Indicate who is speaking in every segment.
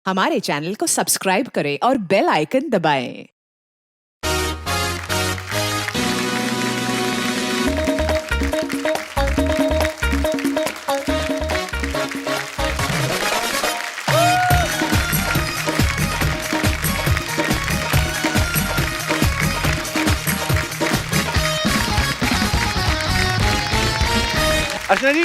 Speaker 1: हमारे चैनल को सब्सक्राइब करें और बेल आइकन दबाएं।
Speaker 2: अर्चना जी,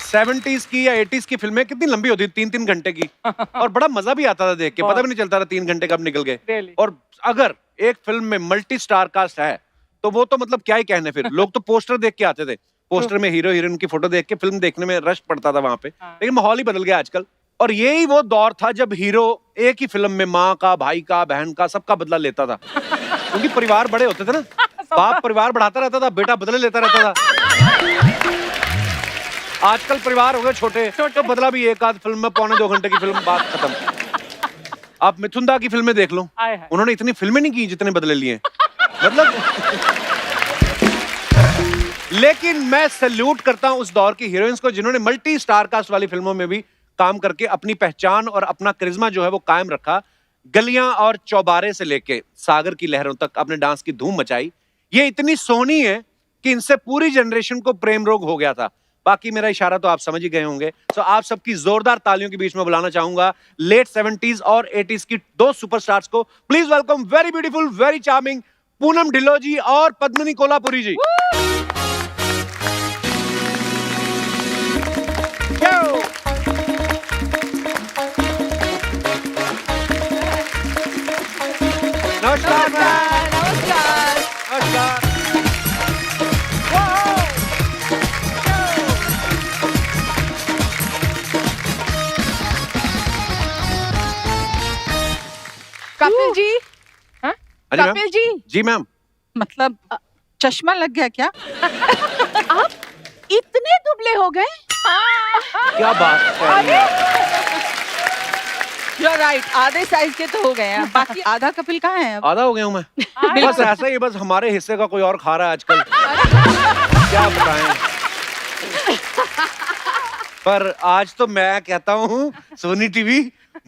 Speaker 2: 70s की या 80s की फिल्में कितनी लंबी होती थी, 3-3 घंटे की, और बड़ा मजा भी आता था देख के, पता भी नहीं चलता था 3 घंटे कब निकल गए। और अगर एक फिल्म में मल्टी स्टार कास्ट है तो वो तो मतलब क्या ही कहने, फिर लोग तो पोस्टर देख के आते थे, पोस्टर में हीरो हीरोइन की फोटो देख के फिल्म देखने में रश पड़ता था वहां पे। लेकिन माहौल ही बदल गया आजकल, और यही वो दौर था जब हीरो एक ही फिल्म में माँ का, भाई का, बहन का, सबका बदला लेता था, क्योंकि परिवार बड़े होते थे ना, बाप परिवार बढ़ाता रहता था, बेटा बदले लेता रहता था। आजकल परिवार हो गए छोटे, तो बदला भी एक आध फिल्म में, 2.25 घंटे की फिल्म, बात खत्म। आप मिथुन दा की फिल्में देख लो, उन्होंने इतनी फिल्में नहीं की जितने बदले लिए, मतलब। लेकिन मैं सैल्यूट करता हूं उस दौर की हीरोइंस को जिन्होंने मल्टी स्टार कास्ट वाली फिल्मों में भी काम करके अपनी पहचान और अपना करिश्मा जो है वो कायम रखा। गलियां और चौबारे से लेके सागर की लहरों तक अपने डांस की धूम मचाई। ये इतनी सोहनी है कि इनसे पूरी जनरेशन को प्रेम रोग हो गया था। बाकी मेरा इशारा तो आप समझ ही गए होंगे। तो आप सबकी जोरदार तालियों के बीच में बुलाना चाहूंगा लेट 70s और 80s की दो सुपरस्टार्स को। Please welcome very beautiful, very charming Poonam Dhillon ji और पद्मिनी कोल्हापुरी जी। नमस्कार मैम।
Speaker 3: नमस्कार।
Speaker 2: नमस्कार।
Speaker 3: कपिल जी,
Speaker 2: हाँ जी मैम।
Speaker 3: कपिल जी,
Speaker 2: जी मैम।
Speaker 3: मतलब चश्मा लग गया क्या? आप इतने दुबले हो गए?
Speaker 2: क्या बात है।
Speaker 3: You're right, आधे साइज के तो हो गए हैं, बाकी आधा कपिल कहाँ है अब?
Speaker 2: आधा हो गया हूँ मैं। बस ऐसा ही, बस हमारे हिस्से का कोई और खा रहा है आजकल। क्या बताएं। पर आज तो मैं कहता हूँ सोनी टीवी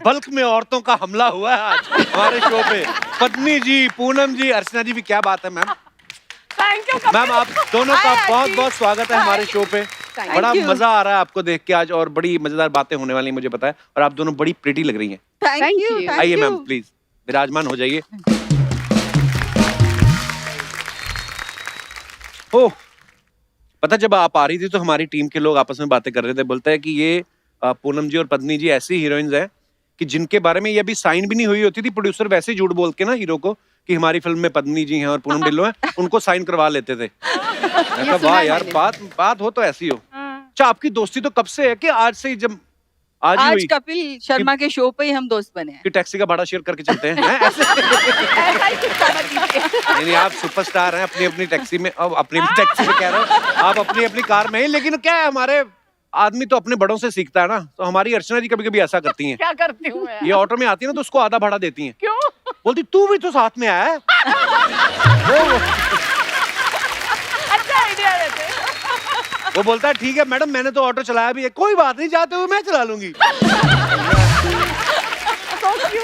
Speaker 2: बल्क में औरतों का हमला हुआ है आज हमारे शो पे। पत्नी जी, पूनम जी, अर्चना जी भी, क्या बात है मैम।
Speaker 3: थैंक यू
Speaker 2: मैम आप दोनों का बहुत बहुत स्वागत है हमारे शो पे। बड़ा मजा आ रहा है आपको देख के आज, और बड़ी मजेदार बातें होने वाली मुझे पता है, और आप दोनों बड़ी प्रिटी लग रही हैं।
Speaker 3: Thank you.
Speaker 2: आइए मैम, प्लीज विराजमान हो जाइए। ओह, पता जब आप आ रही थी तो हमारी टीम के लोग आपस में बातें कर रहे थे, बोलते हैं कि ये पूनम जी और पत्नी जी ऐसी हीरोइंस हैं कि जिनके बारे में ये अभी साइन भी नहीं हुई होती थी, प्रोड्यूसर वैसे ही झूठ बोल के ना हीरो को कि हमारी फिल्म में पत्नी जी हैं और पूनम ढिल्लों हैं, उनको साइन करवा लेते थे। मैं कहा वाह यार, बात हो तो ऐसी हो। अच्छा, आपकी दोस्ती तो कब से है कि आज से ही, जब आज ही
Speaker 3: आज
Speaker 2: हुई
Speaker 3: कपिल शर्मा के शो पे ही हम दोस्त बने हैं।
Speaker 2: कि टैक्सी का भाड़ा शेयर करके चलते हैं? हैं? ऐसे नहीं, आप सुपरस्टार हैं अपनी अपनी टैक्सी में, अब अपनी टैक्सी में कह रहा हूँ, आप अपनी अपनी कार में ही। लेकिन क्या है, हमारे आदमी तो अपने बड़ों से सीखता है ना, तो हमारी अर्चना जी कभी कभी ऐसा करती हैं।
Speaker 3: क्या करती हूँ मैं?
Speaker 2: ये ऑटो में आती है ना तो उसको आधा भाड़ा देती हैं।
Speaker 3: क्यों?
Speaker 2: बोलती तू भी तो साथ में आया है।
Speaker 3: अच्छा आइडिया देते।
Speaker 2: वो बोलता है ठीक है मैडम, मैंने तो ऑटो चलाया भी है, कोई बात नहीं, जाते हुए मैं चला लूंगी।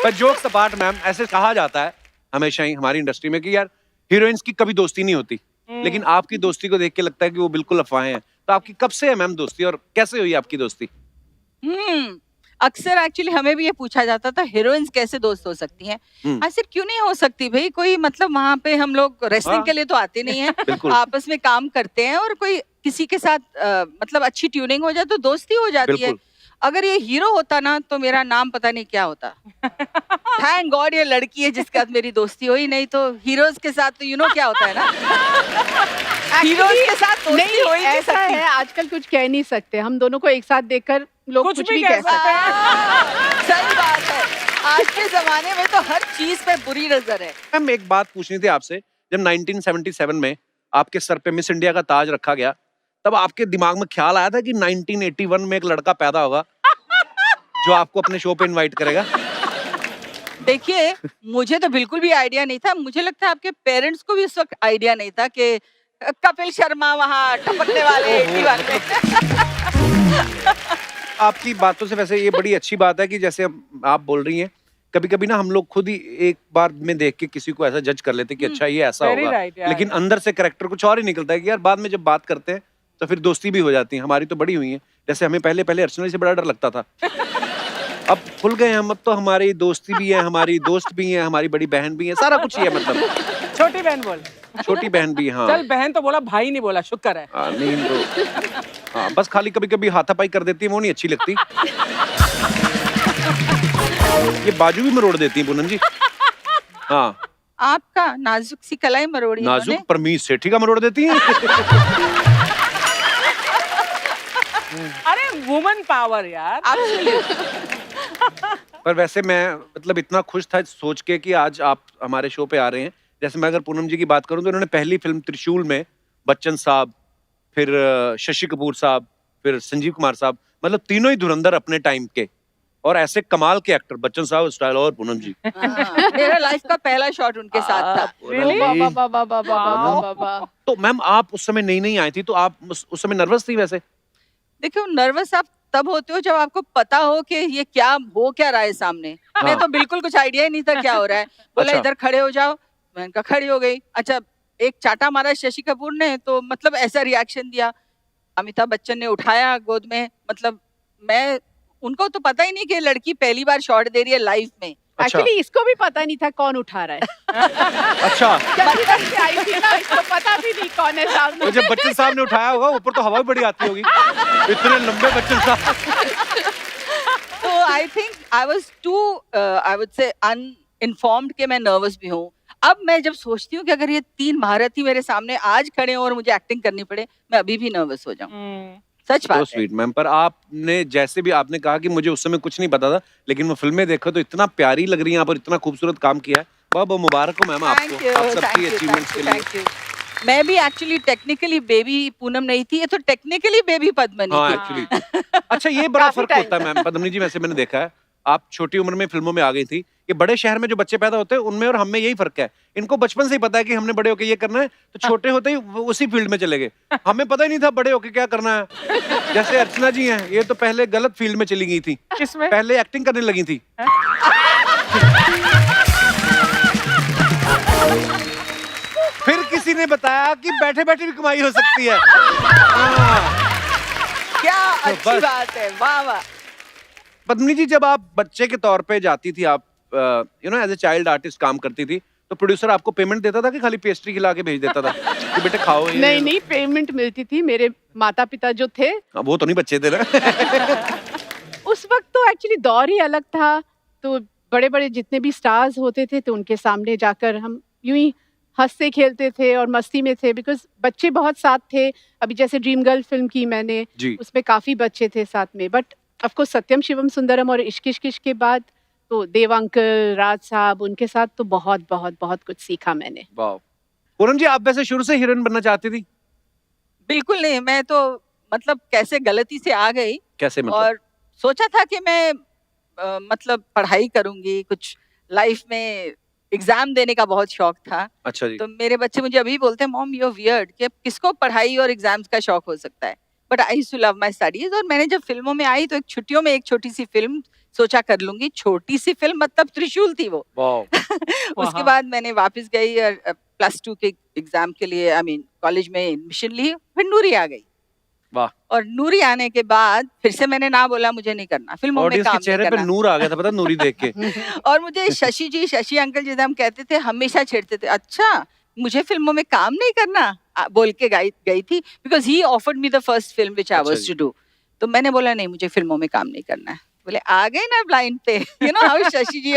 Speaker 2: पर जोक्स अपार्ट मैम, ऐसे कहा जाता है हमेशा ही हमारी इंडस्ट्री में कि यार हीरोइंस की कभी दोस्ती नहीं होती, लेकिन आपकी दोस्ती को देख के लगता है कि वो बिल्कुल अफवाहें हैं। तो आपकी कब से है मैम दोस्ती, और कैसे हुई आपकी दोस्ती?
Speaker 3: अक्सर एक्चुअली हमें भी ये पूछा जाता था हीरोइंस कैसे दोस्त हो सकती हैं। आखिर क्यों नहीं हो सकती भाई, कोई मतलब वहाँ पे हम लोग रेसलिंग के लिए तो आते नहीं हैं, आपस में काम करते हैं, और कोई किसी के साथ मतलब अच्छी ट्यूनिंग हो जाए तो दोस्ती हो जाती है। अगर ये हीरो होता ना तो मेरा नाम पता नहीं क्या होता। थैंक गॉड ये लड़की है जिसके साथ मेरी दोस्ती हुई, नहीं तो हीरोज के साथ तो यू नो क्या होता है ना। हीरोज के साथ दोस्ती हो ही नहीं
Speaker 4: ऐसा
Speaker 3: सकती।
Speaker 4: है, आजकल कुछ कह नहीं सकते, हम दोनों को एक साथ देखकर लोग कुछ भी कह सकते हैं।
Speaker 3: सही बात है, आज के जमाने में तो हर चीज पे बुरी नजर है।
Speaker 2: मैम एक बात पूछनी थी आपसे, जब 1977 में आपके सर पे मिस इंडिया का ताज रखा गया, तब आपके दिमाग में ख्याल आया था कि 1981 में एक लड़का पैदा होगा जो आपको अपने शो पे इनवाइट करेगा?
Speaker 3: देखिए, मुझे तो बिल्कुल भी आइडिया नहीं था। मुझे लगता है आपके पेरेंट्स को भी उस वक्त आइडिया नहीं था कि कपिल शर्मा वहाँ टपकने वाले 81 में।
Speaker 2: आपकी बातों से वैसे ये बड़ी अच्छी बात है कि जैसे आप बोल रही हैं, कभी कभी ना हम लोग खुद ही एक बार में देख के किसी को ऐसा जज कर लेते हैं कि अच्छा ये ऐसा
Speaker 5: Very
Speaker 2: होगा,
Speaker 5: right, yeah,
Speaker 2: लेकिन अंदर से कैरेक्टर कुछ और ही निकलता है कि यार बाद में जब बात करते हैं तो फिर दोस्ती भी हो जाती है। हमारी तो बड़ी हुई है, जैसे हमें पहले पहले अर्चना से बड़ा डर लगता था, अब खुल गए हम, अब तो हमारी दोस्ती भी है, हमारी दोस्त भी है, हमारी बड़ी बहन भी है, सारा कुछ ही है। मतलब
Speaker 5: छोटी बहन बोल।
Speaker 2: छोटी बहन भी है, हाँ।
Speaker 5: चल बहन तो बोला, भाई नहीं बोला, शुक्र है।
Speaker 2: नहीं तो हाँ, बस खाली कभी कभी हाथापाई कर देती है, वो नहीं अच्छी लगती। ये बाजू भी मरोड़ देती है पूनम जी। हाँ,
Speaker 3: आपका नाजुक सी कलाई मरोड़ी
Speaker 2: नाजुक परमीज सेठी का मरोड़ देती है।
Speaker 5: अरे वुमन पावर यार।
Speaker 2: पर वैसे मैं मतलब इतना खुश था सोच के कि आज आप हमारे शो पे आ रहे हैं। जैसे मैं अगर पूनम जी की बात करूं तो इन्होंने पहली फिल्म त्रिशूल में बच्चन साहब, फिर शशि कपूर साहब, फिर संजीव कुमार साहब, मतलब तीनों ही धुरंधर अपने टाइम के, और ऐसे कमाल के एक्टर, बच्चन साहब स्टाइल और पूनम जी।
Speaker 3: मेरा लाइफ का पहला शॉट उनके साथ था।
Speaker 2: तो मैम आप उस समय नई नई आई थी, तो आप उस समय नर्वस थी वैसे?
Speaker 3: देखो, नर्वस आप तब होते हो जब आपको पता हो कि ये क्या हो क्या रहा है सामने। मैं तो बिल्कुल कुछ आइडिया ही नहीं था क्या हो रहा है। बोला
Speaker 2: अच्छा।
Speaker 3: इधर खड़े हो जाओ, मैंने कहा खड़ी हो गई। अच्छा, एक चाटा मारा शशि कपूर ने तो मतलब ऐसा रिएक्शन दिया, अमिताभ बच्चन ने उठाया गोद में, मतलब मैं, उनको तो पता ही नहीं कि लड़की पहली बार शॉट दे रही है लाइफ में।
Speaker 2: अच्छा।
Speaker 4: एक्चुअली इसको भी पता नहीं था कौन उठा रहा है।
Speaker 2: अच्छा,
Speaker 4: जब इधर से आई थी ना, इसको पता भी नहीं कौन है सामने।
Speaker 2: तो जब बच्चन साहब ने उठाया होगा, ऊपर तो हवा भी बड़ी आती होगी, इतने लंबे बच्चन साहब।
Speaker 3: तो I think I was too, I would say uninformed कि मैं नर्वस भी हूँ। अब मैं जब सोचती हूँ कि अगर ये तीन महारथी मेरे सामने आज खड़े हों और मुझे एक्टिंग करनी पड़े, मैं अभी भी नर्वस हो जाऊँ। सच बात है।
Speaker 2: स्वीट मैम, पर आपने जैसे भी आपने कहा कि मुझे उस समय कुछ नहीं पता था, लेकिन वो फिल्में देखो तो इतना प्यारी लग रही है आप, और इतना खूबसूरत काम किया है। बहुत बहुत मुबारक हो मैम
Speaker 3: Thank
Speaker 2: आपको,
Speaker 3: you,
Speaker 2: आप सबकी
Speaker 3: thank you,
Speaker 2: अचीवमेंट्स के लिए।
Speaker 3: thank you. मैं भी एक्चुअली टेक्निकली बेबी पूनम नहीं थी, ये तो टेक्निकली बेबी पद्मनी
Speaker 2: हाँ
Speaker 3: थी।
Speaker 2: एक्चुअली। अच्छा, ये बड़ा
Speaker 4: काफी
Speaker 2: फर्क
Speaker 4: time
Speaker 2: होता है मैम पद्मनी जी, वैसे मैंने देखा है आप छोटी उम्र में फिल्मों में आ गई थी। ये बड़े शहर में जो बच्चे पैदा होते हैं उनमें और हम में यही फर्क है, इनको बचपन से ही पता है कि हमने बड़े होके ये करना है, तो छोटे होते ही वो उसी फील्ड में चले गए। हमें पता ही नहीं था बड़े होके क्या करना है। जैसे अर्चना जी हैं, ये तो पहले गलत फील्ड में चली गई थी,
Speaker 5: किसमें?
Speaker 2: पहले एक्टिंग करने लगी थी। फिर किसी ने बताया कि बैठे बैठे भी कमाई हो सकती है। हाँ।
Speaker 3: क्या
Speaker 2: तो
Speaker 3: अच्छी
Speaker 2: बस।
Speaker 3: बात है, वाह वाह।
Speaker 2: पद्मिनी जी, जब आप बच्चे के तौर पे जाती थी, आप you know as a child artist काम करती थी, तो प्रोड्यूसर आपको पेमेंट देता था कि खाली पेस्ट्री खिला के भेज देता था कि बेटे खाओ ये?
Speaker 4: नहीं नहीं, पेमेंट मिलती थी। मेरे माता पिता जो थे
Speaker 2: अब वो तो नहीं बच्चे थे ना।
Speaker 4: उस वक्त तो एक्चुअली दौर ही अलग था, तो बड़े बड़े जितने भी स्टार्स होते थे तो उनके सामने जाकर हम यूं ही हंसते खेलते थे और मस्ती में थे, बिकॉज बच्चे बहुत साथ थे। अभी जैसे ड्रीम गर्ल फिल्म की मैंने,
Speaker 2: जी।
Speaker 4: उसमें काफी बच्चे थे साथ में, बट ऑफकोर्स सत्यम शिवम सुंदरम और इश्क इश्क इश्क के बाद तो देव अंकल, राज साहब, उनके साथ तो बहुत बहुत बहुत कुछ सीखा मैंने।
Speaker 2: वाह। पूनम जी, आप वैसे शुरू से हीरोइन बनना चाहती थी?
Speaker 3: बिल्कुल नहीं, मैं तो मतलब कैसे गलती से आ गई।
Speaker 2: कैसे मतलब?
Speaker 3: और सोचा था कि मैं मतलब पढ़ाई करूंगी, कुछ लाइफ में एग्जाम देने का बहुत शौक था।
Speaker 2: अच्छा जी।
Speaker 3: तो मेरे बच्चे मुझे अभी बोलते हैं, मॉम यू आर वियर्ड, कि किसको पढ़ाई और एग्जाम्स का शौक हो सकता है, but I used to love my studies. और मैंने जब फिल्मों में आई तो एक छुट्टियों में एक छोटी सी फिल्म सोचा कर लूंगी, छोटी सी फिल्म मतलब त्रिशूल थी वो। उसके बाद मैंने वापस गई और +2 के एग्जाम के लिए, आई मीन कॉलेज में एडमिशन ली, फिर नूरी आ गई।
Speaker 2: वाह।
Speaker 3: और नूरी आने के बाद फिर से मैंने ना बोला मुझे नहीं करना, फिल्मों में
Speaker 2: ऑडियंस
Speaker 3: काम
Speaker 2: के
Speaker 3: नहीं
Speaker 2: चेहरे पे
Speaker 3: करना।
Speaker 2: नूर आ गया था, पता नूरी देख के।
Speaker 3: और मुझे शशि जी, शशि अंकल जिसे हम कहते थे, हमेशा छेड़ते थे, अच्छा मुझे फिल्मों में काम नहीं करना, बोल के गई थी, because he offered me the first film which I
Speaker 2: अच्छा
Speaker 3: वाज टू डू। तो मैंने बोला नहीं, मुझे फिल्मों में काम नहीं करना है। बोले आ गए ना ब्लाइंड पे, यू नो हाउ शशि जी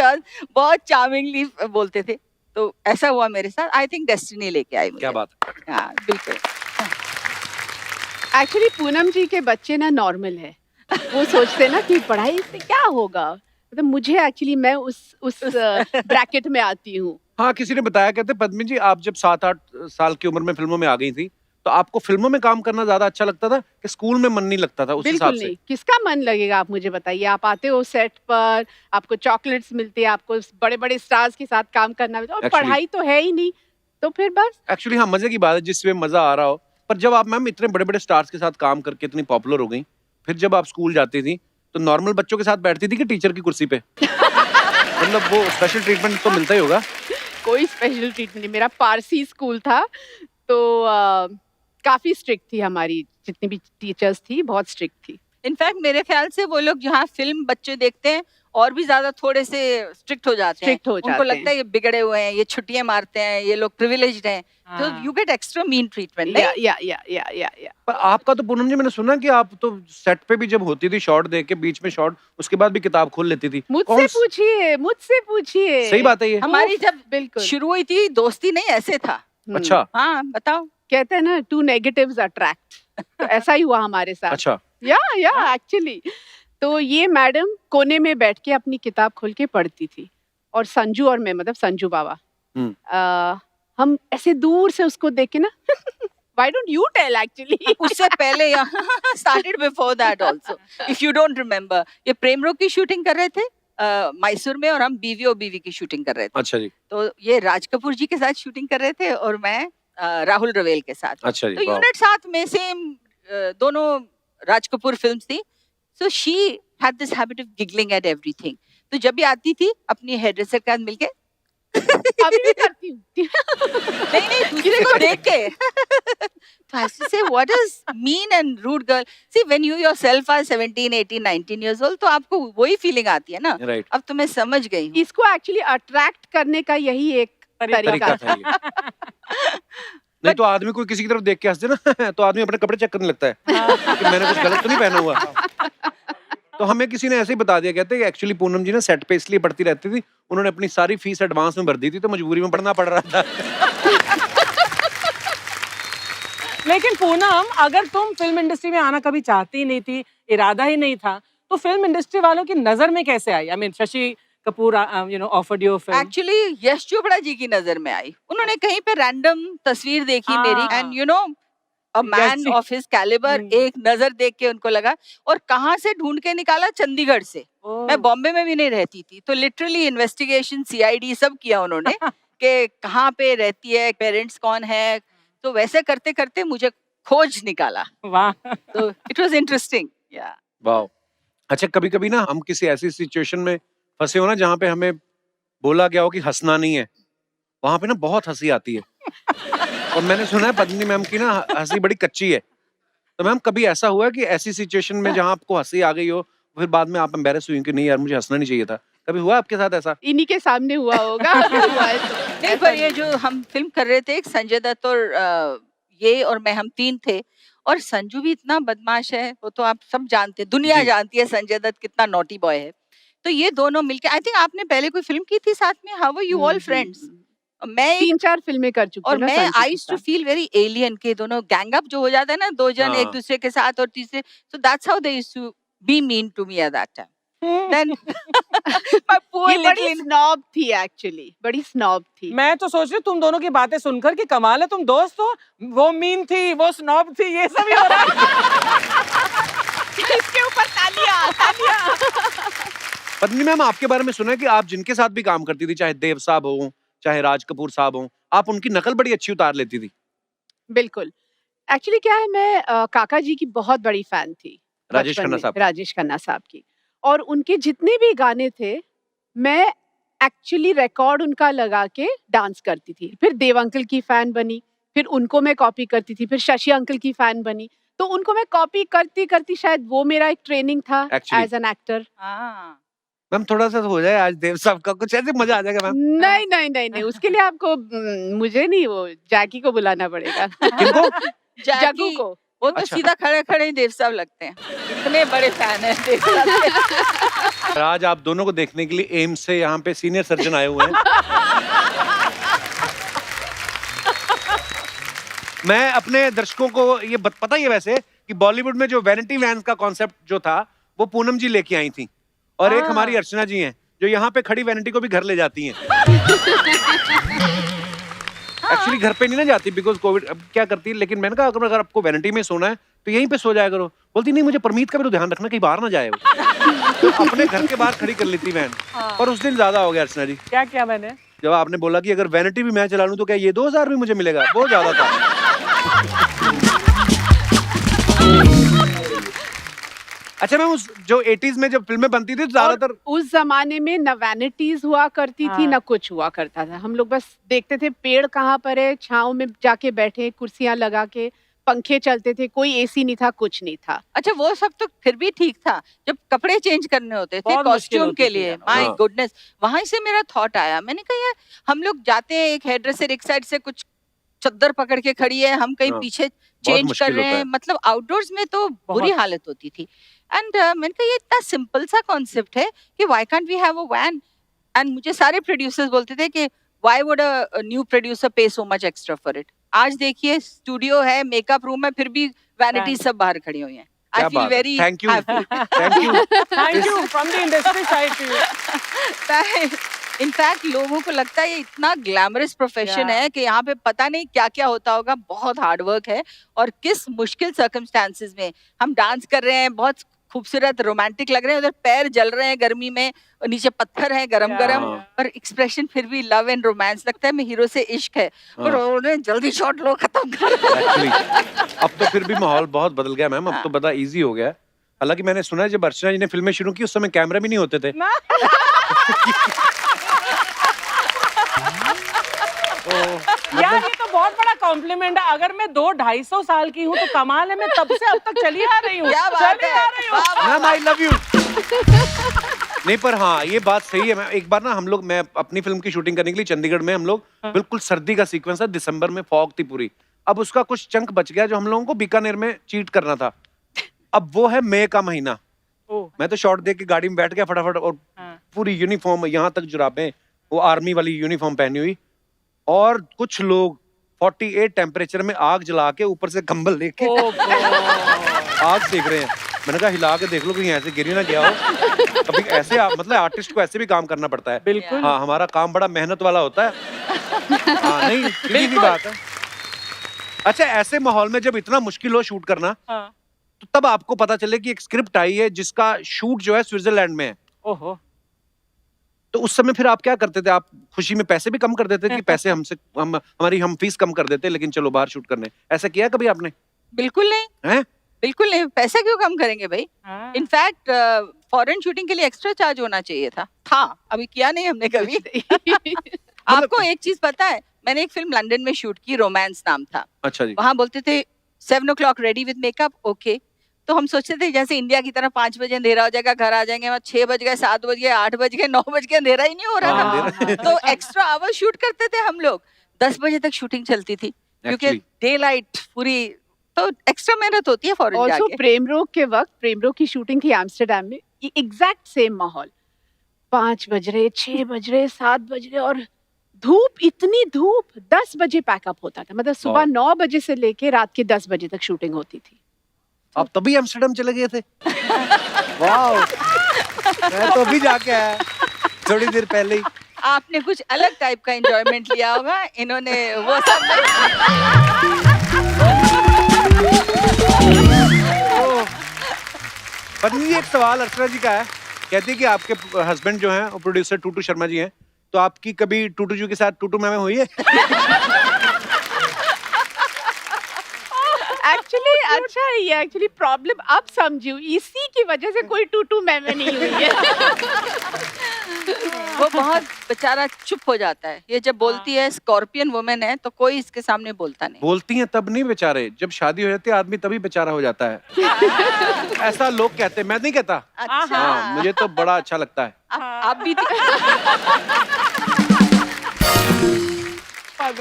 Speaker 3: बहुत चार्मिंगली बोलते थे। तो ऐसा हुआ मेरे साथ। आई थिंक डेस्टिनी लेके आई मुझे।
Speaker 2: क्या बात।
Speaker 3: हाँ बिल्कुल।
Speaker 4: एक्चुअली पूनम जी के बच्चे ना नॉर्मल है, वो सोचते ना कि पढ़ाई से क्या होगा, मतलब मुझे एक्चुअली मैं उस ब्रैकेट में आती हूँ।
Speaker 2: हाँ, किसी ने बताया, कहते पद्मिनी जी आप जब 7-8 साल की उम्र में फिल्मों में आ गई थी, तो आपको फिल्मों में काम करना ज्यादा अच्छा लगता था कि स्कूल में मन नहीं लगता था? उस हिसाब
Speaker 4: बिल्कुल
Speaker 2: से।
Speaker 4: नहीं, किसका मन लगेगा आप मुझे बताइए। आप आते हो सेट पर, आपको चॉकलेट्स मिलते हैं, आपको बड़े बड़े स्टार्स के साथ काम करना मिलता है, और
Speaker 2: Actually-
Speaker 4: पढ़ाई तो है ही नहीं, तो फिर बस।
Speaker 2: एक्चुअली हाँ, मजे की बात है जिसमें मजा आ रहा हो। पर जब आप मैम इतने बड़े बड़े स्टार्स के साथ काम करके इतनी पॉपुलर हो गई, फिर जब आप स्कूल जाती थी तो नॉर्मल बच्चों के साथ बैठती थी कि टीचर की कुर्सी पे? मतलब वो स्पेशल ट्रीटमेंट तो मिलता ही होगा।
Speaker 4: कोई स्पेशल ट्रीटमेंट नहीं, मेरा पारसी स्कूल था तो काफी स्ट्रिक्ट थी हमारी जितनी भी टीचर्स थी, बहुत स्ट्रिक्ट थी।
Speaker 3: इनफैक्ट मेरे ख्याल से वो लोग जहाँ फिल्म बच्चे देखते हैं और भी ज्यादा थोड़े से स्ट्रिक्ट हो जाते हैं। उनको लगता है ये बिगड़े हुए हैं, ये छुट्टियां मारते हैं, ये लोग प्रिविलेज्ड हैं, तो you get extra mean treatment.
Speaker 4: या
Speaker 2: पर आपका तो पूनम जी मैंने सुना कि आप तो सेट पे भी जब होती थी शॉट दे के बीच में शॉट, उसके बाद भी किताब खोल लेती थी।
Speaker 4: मुझसे पूछिए।
Speaker 2: सही बात है ये।
Speaker 3: हमारी जब
Speaker 4: बिल्कुल
Speaker 3: शुरू हुई थी दोस्ती नहीं ऐसे था।
Speaker 2: अच्छा।
Speaker 3: हाँ बताओ।
Speaker 4: कहते हैं ना टू नेगेटिव्स अट्रैक्ट, तो ऐसा ही हुआ हमारे साथ।
Speaker 2: अच्छा।
Speaker 4: या एक्चुअली तो ये मैडम कोने में बैठ के अपनी किताब खोल के पढ़ती थी और संजू और मैं, मतलब संजू बाबा, हम ऐसे दूर से उसको देख के ना why don't you tell actually
Speaker 3: उससे पहले started before that also if you don't remember, ये प्रेम रोग की शूटिंग कर रहे थे मैसूर में और हम बीवी और बीवी की शूटिंग कर रहे थे।
Speaker 2: अच्छा जी।
Speaker 3: तो ये राज कपूर जी के साथ शूटिंग कर रहे थे और मैं राहुल रवेल के साथ।
Speaker 2: अच्छा जी।
Speaker 3: तो यूनिट साथ में सेम, दोनों राज कपूर फिल्म्स थी। So she had this habit of giggling at everything. तो जब भी आती थी अपनी हेयर ड्रेसर के साथ मिलके
Speaker 4: अभी भी करती हूँ
Speaker 3: नहीं दूसरे को देख के तो I used to say what is mean and rude girl. See when you yourself are 17, 18, 19 years old तो आपको वही फीलिंग आती है ना।
Speaker 2: Right.
Speaker 3: अब तो मैं समझ गई हूँ।
Speaker 4: इसको एक्चुअली अट्रैक्ट करने का यही एक तरीका
Speaker 2: था ये। नहीं तो आदमी कोई किसी की तरफ देख के हंस दे ना तो आदमी अपने कपड़े चेक करने लगता है कि मैंने कुछ गलत तो नहीं पहना हुआ। तो हमें किसी ने ऐसे ही बता दिया, कहते हैं कि एक्चुअली पूनम जी ना सेट पे इसलिए पढ़ती रहती थी, उन्होंने अपनी सारी फीस एडवांस में भर दी थी तो मजबूरी में पढ़ना पड़ रहा था।
Speaker 5: लेकिन पूनम, अगर तुम फिल्म इंडस्ट्री में आना कभी चाहती ही नहीं थी, इरादा ही नहीं था, तो फिल्म इंडस्ट्री वालों की नजर में कैसे आई? I mean Shashi Kapoor offered you film.
Speaker 3: Actually Yash Chopra ji की नजर में आई। उन्होंने कहीं पे रैंडम तस्वीर देखी मेरी and you know a man of his calibre, एक नजर देख के उनको लगा और कहाँ से ढूंढ के निकाला, चंडीगढ़ से। मैं बॉम्बे में भी नहीं रहती थी तो लिटरली इन्वेस्टिगेशन CID सब किया उन्होंने कि कहाँ पे रहती है, पेरेंट्स कौन है, तो वैसे करते करते मुझे खोज निकाला।
Speaker 5: वाह।
Speaker 3: तो इट वाज इंटरेस्टिंग। या
Speaker 2: वाह। अच्छा, कभी कभी ना हम किसी ऐसी सिचुएशन में फंसे हो ना जहाँ पे हमें बोला गया हो कि हंसना नहीं है, वहां पे ना बहुत हंसी आती है। और मैंने सुना है पत्नी मैम की ना हंसी बड़ी कच्ची है। तो मैम कभी ऐसा हुआ कि ऐसी सिचुएशन में जहाँ आपको हंसी आ गई हो फिर बाद में आप एम्बैरेस हुई कि नहीं यार मुझे हंसना नहीं चाहिए था, कभी हुआ आपके साथ ऐसा?
Speaker 4: इन्हीं के सामने हुआ होगा।
Speaker 3: नहीं पर ये जो हम फिल्म कर रहे थे, एक संजय दत्त और ये और मैं, हम 3 थे और संजू भी इतना बदमाश है, वो तो आप सब जानते हैं, दुनिया जानती है संजय दत्त कितना नॉटी बॉय है। तो ये दोनों मिलके, आई थिंक आपने पहले कोई फिल्म की थी साथ में, how were you all friends? मैं
Speaker 4: 3-4 फिल्में कर चुकी हूँ
Speaker 3: और मैं I used to feel very alien के दोनन गैंग अप जो हो जाता है ना, 2 जन एक दूसरे के साथ और तीसरे, so that's how they used to be mean to me at that time. Then my poor
Speaker 4: ये बड़ी
Speaker 3: little
Speaker 4: स्नॉब थी एक्चुअली, बड़ी स्नॉब थी।
Speaker 5: मैं तो सोच रही हूँ तुम दोनों की बातें सुनकर कि कमाल है, तुम दोस्त हो, वो मीन थी, वो स्नॉब थी, ये सब ही हो रहा है।
Speaker 4: इसके ऊपर तालियां तालियां।
Speaker 2: पत्नी मैम, आपके बारे में सुना है कि आप जिनके साथ भी काम करती थी, चाहे देव साहब हो चाहे राज कपूर साहब हो, आप उनकी नकल बड़ी अच्छी उतार लेती थी।
Speaker 4: बिल्कुल। एक्चुअली क्या है, मैं काका जी की बहुत बड़ी फैन थी,
Speaker 2: राजेश
Speaker 4: बचपन
Speaker 2: खन्ना
Speaker 4: में,
Speaker 2: साहब।
Speaker 4: राजेश खन्ना साहब की, और उनके जितने भी गाने थे मैं एक्चुअली रिकॉर्ड उनका लगा के डांस करती थी। फिर देव अंकल की फैन बनी, फिर उनको मैं कॉपी करती थी, फिर शशि अंकल की फैन बनी, तो उनको मैं कॉपी करती करती शायद वो मेरा एक ट्रेनिंग था एज एन एक्टर।
Speaker 2: मैम थोड़ा सा हो जाए आज देव साहब का, कुछ ऐसे मजा आ जाएगा मैम।
Speaker 4: नहीं नहीं नहीं नहीं, उसके लिए आपको मुझे नहीं, वो जैकी को बुलाना पड़ेगा।
Speaker 2: किनको?
Speaker 4: जग्गू को।
Speaker 3: वो तो सीधा खड़े खड़े ही देव साहब लगते हैं, इतने बड़े फैन हैं देव साहब के।
Speaker 2: आज आप दोनों को देखने के लिए एम्स से यहाँ पे सीनियर सर्जन आए हुए हैं। मैं अपने दर्शकों को ये पता ही है वैसे कि बॉलीवुड में जो वैनिटी वैन का कॉन्सेप्ट जो था वो पूनम जी लेके आई थी, और एक हमारी अर्चना जी हैं जो यहाँ पे खड़ी वैनिटी को भी घर ले जाती हैं। एक्चुअली घर पे नहीं ना जाती बिकॉज कोविड, अब क्या करती है, लेकिन मैंने कहा अगर आपको वैनिटी में सोना है तो यहीं पे सो जाया करो। बोलती नहीं, मुझे परमीत का भी तो ध्यान रखना कहीं बाहर ना जाए वो। तो अपने घर के बाहर खड़ी कर लेती वैन। और उस दिन ज्यादा हो गया अर्चना जी।
Speaker 5: क्या किया मैंने?
Speaker 2: जब आपने बोला कि अगर वैनिटी भी मैं चला लूं तो क्या ये 2000 भी मुझे मिलेगा, वो ज्यादा था। अच्छा मैम, उस जो 80s में जब फिल्में बनती थी तो ज्यादातर
Speaker 4: उस जमाने में न वैनिटीज हुआ करती थी,
Speaker 5: हाँ।
Speaker 4: न कुछ हुआ करता था। हम लोग बस देखते थे पेड़ कहाँ पर है, छांव में जाके बैठे, कुर्सियां लगा के, पंखे चलते थे, कोई एसी नहीं था, कुछ नहीं था।
Speaker 3: अच्छा वो सब तो फिर भी ठीक था, जब कपड़े चेंज करने होते थे
Speaker 5: बहुत मुश्किल
Speaker 3: कॉस्ट्यूम
Speaker 5: होती
Speaker 3: के
Speaker 5: थी
Speaker 3: लिए,
Speaker 5: यार।
Speaker 3: माय
Speaker 2: हाँ।
Speaker 3: गुडनेस, वहां से मेरा थॉट आया, मैंने कहा यार हम लोग जाते हैं, एक हेयर ड्रेसर एक साइड से कुछ चद्दर पकड़ के खड़ी है, हम कहीं
Speaker 2: हाँ,
Speaker 3: पीछे चेंज कर
Speaker 2: मुश्किल
Speaker 3: रहे
Speaker 2: होता
Speaker 3: हैं,
Speaker 2: है।
Speaker 3: मतलब आउटडोर्स में तो बुरी
Speaker 5: बहुत।
Speaker 3: हालत होती थी। एंड मैंने कहा ये इतना सिंपल सा कॉन्सेप्ट है कि why can't we have a van. And मुझे सारे प्रोड्यूसर्स बोलते थे कि why would a new producer pay so much extra for it. आज देखिए स्टूडियो है, मेकअप रूम है, फिर भी वैनिटी सब बाहर खड़ी हुई हैं। आई
Speaker 2: क्या
Speaker 3: फील
Speaker 2: बात है,
Speaker 3: very
Speaker 2: thank you
Speaker 3: happy.
Speaker 2: Thank you.
Speaker 5: Thank you from the industry side to you.
Speaker 3: In fact लोगों को लगता है ये इतना ग्लैमरस प्रोफेशन
Speaker 5: Yeah.
Speaker 3: है कि यहाँ पे पता नहीं क्या क्या होता होगा, बहुत हार्ड वर्क है। और किस मुश्किल सर्कमस्टांसिस में हम डांस कर रहे हैं, बहुत खूबसूरत रोमांटिक लग रहे हैं, उधर पैर जल रहे हैं गर्मी में और नीचे पत्थर है गरम
Speaker 5: Yeah.
Speaker 3: गरम,
Speaker 2: हाँ।
Speaker 3: पर एक्सप्रेशन फिर भी लव एंड रोमांस, लगता है मैं हीरो से इश्क है, पर
Speaker 2: हाँ।
Speaker 3: उन्होंने जल्दी शॉट लो खत्म कर।
Speaker 2: एक्चुअली अब तो फिर भी माहौल बहुत बदल गया मैम, अब तो बड़ा इजी हो गया है। हालांकि मैंने सुना है जब अर्चना जी ने फिल्में शुरू की उस समय कैमरा भी नहीं होते थे।
Speaker 5: यार ये तो बहुत बड़ा कॉम्प्लीमेंट है। अगर मैं 200-250 साल की हूँ तो कमाल है, मैं तब से अब तक चली आ रही हूँ।
Speaker 3: क्या बात
Speaker 5: चली
Speaker 3: है,
Speaker 5: आ रही हूँ।
Speaker 3: वाह, वाह,
Speaker 2: मैम आई लव यू। नहीं पर हाँ ये बात सही है। मैं एक बार ना हम लोग, मैं अपनी फिल्म की शूटिंग करने के लिए चंडीगढ़ में, हम लोग बिल्कुल सर्दी का सीक्वेंस था, दिसंबर में फॉग थी पूरी। अब उसका कुछ चंक बच गया जो हम लोगों को बीकानेर में चीट करना था। अब वो है मई का महीना,
Speaker 5: ओह,
Speaker 2: मैं तो शॉट देख के गाड़ी में बैठ गया फटाफट, और
Speaker 5: हाँ।
Speaker 2: पूरी यूनिफॉर्म यहाँ तक जुराबें, वो आर्मी वाली यूनिफॉर्म पहनी हुई, और कुछ लोग 48 टेम्परेचर में आग जला के ऊपर से कंबल लेके
Speaker 5: ओह गॉड।
Speaker 2: आग सेक रहे हैं। मैंने कहा हिला के देख लो कहीं ऐसे गिरी ना गया हो। कभी ऐसे मतलब आर्टिस्ट को ऐसे भी काम करना पड़ता है।
Speaker 5: बिल्कुल।
Speaker 2: हाँ हमारा काम बड़ा मेहनत वाला होता है। हाँ नहीं सीधी सी बात है। अच्छा ऐसे माहौल में जब इतना मुश्किल हो शूट करना,
Speaker 5: हाँ।
Speaker 2: तो तब आपको पता चले कि एक स्क्रिप्ट आई है जिसका शूट जो है स्विट्जरलैंड में है,
Speaker 5: ओहो।
Speaker 2: तो उस समय फिर आप क्या करते थे? आप खुशी में पैसे भी कम कर देते कि पैसे हमारी हम फीस कम कर देते लेकिन चलो बाहर शूट करने, ऐसा किया कभी आपने?
Speaker 3: बिल्कुल नहीं,
Speaker 2: हैं?
Speaker 3: बिल्कुल नहीं, पैसा क्यों कम करेंगे भाई।
Speaker 5: हाँ।
Speaker 3: इनफैक्ट फॉरेन शूटिंग के लिए एक्स्ट्रा चार्ज होना चाहिए था, अभी किया नहीं हमने कभी। आपको एक चीज पता है, मैंने एक फिल्म लंदन में शूट की, रोमांस नाम था।
Speaker 2: अच्छा जी।
Speaker 3: वहां बोलते थे 7 o'clock ready with makeup, okay. तो हम सोचते थे जैसे इंडिया की तरह 5 बजे अंधेरा हो जाएगा, घर आ जाएंगे, वहाँ 6 बज गए, 7 बज गए, 8 बज गए, 9 बज गए, अंधेरा ही नहीं हो रहा
Speaker 2: हाँ,
Speaker 3: था।
Speaker 2: अंधेरा।
Speaker 3: तो एक्स्ट्रा आवर शूट करते थे हम लोग, 10 बजे तक शूटिंग चलती थी, क्योंकि
Speaker 2: Actually.
Speaker 3: डे लाइट पूरी, तो एक्स्ट्रा मेहनत होती है फॉरेन
Speaker 4: ऑल्सो
Speaker 3: जाके।
Speaker 4: प्रेम रोग के वक्त, प्रेम रोग की शूटिंग थी एम्स्टरडेम में, एग्जैक्ट सेम माहौल, 5 बज रहे, 6 बज रहे, 7 बज रहे, और धूप, इतनी धूप। 10 बजे पैकअप होता था, मतलब सुबह 9 बजे से लेके रात के 10 बजे तक शूटिंग होती थी।
Speaker 2: आप तभी एम्स्टर्डम चले गए थे? वाओ, मैं तो अभी जाके आया थोड़ी देर पहले ही।
Speaker 3: आपने कुछ अलग टाइप का एंजॉयमेंट लिया होगा, इन्होंने वो सब
Speaker 2: पत्नी जी एक सवाल अर्चना जी का है, कहती है कि आपके हस्बैंड जो हैं वो प्रोड्यूसर टूटू शर्मा जी हैं, तो आपकी कभी टूटू जी के साथ टूटू मैम हुई है?
Speaker 4: एक्चुअली अच्छा है ये, एक्चुअली प्रॉब्लम अब समझू, इसी की वजह से कोई टूटू मैमे नहीं हुई है।
Speaker 3: वो बहुत बेचारा चुप हो जाता है, ये जब बोलती है, स्कॉर्पियन वुमेन है, तो कोई इसके सामने बोलता नहीं।
Speaker 2: बोलती हैं तब नहीं बेचारे, जब शादी हो जाती है आदमी तभी बेचारा हो जाता है। ऐसा लोग कहते हैं, मैं नहीं कहता।
Speaker 3: अच्छा,
Speaker 2: हाँ मुझे तो बड़ा अच्छा लगता है।
Speaker 3: आप भी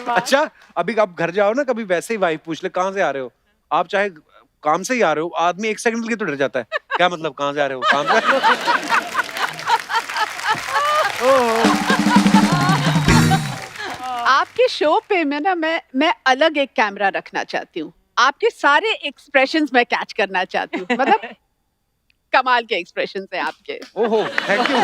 Speaker 2: अच्छा अभी आप घर जाओ ना, कभी वैसे ही वाइफ पूछ ले कहाँ से आ रहे हो, आप चाहे काम से ही आ रहे हो, आदमी 1 सेकंड के लिए तो डर जाता है, क्या मतलब कहाँ से आ रहे हो, काम से आ रहे हो?
Speaker 4: आपके शो पे में ना मैं अलग एक कैमरा रखना चाहती हूँ, आपके सारे एक्सप्रेशंस मैं कैच करना चाहती हूँ, मतलब कमाल के एक्सप्रेशंस हैं आपके।
Speaker 2: ओहो थैंक यू।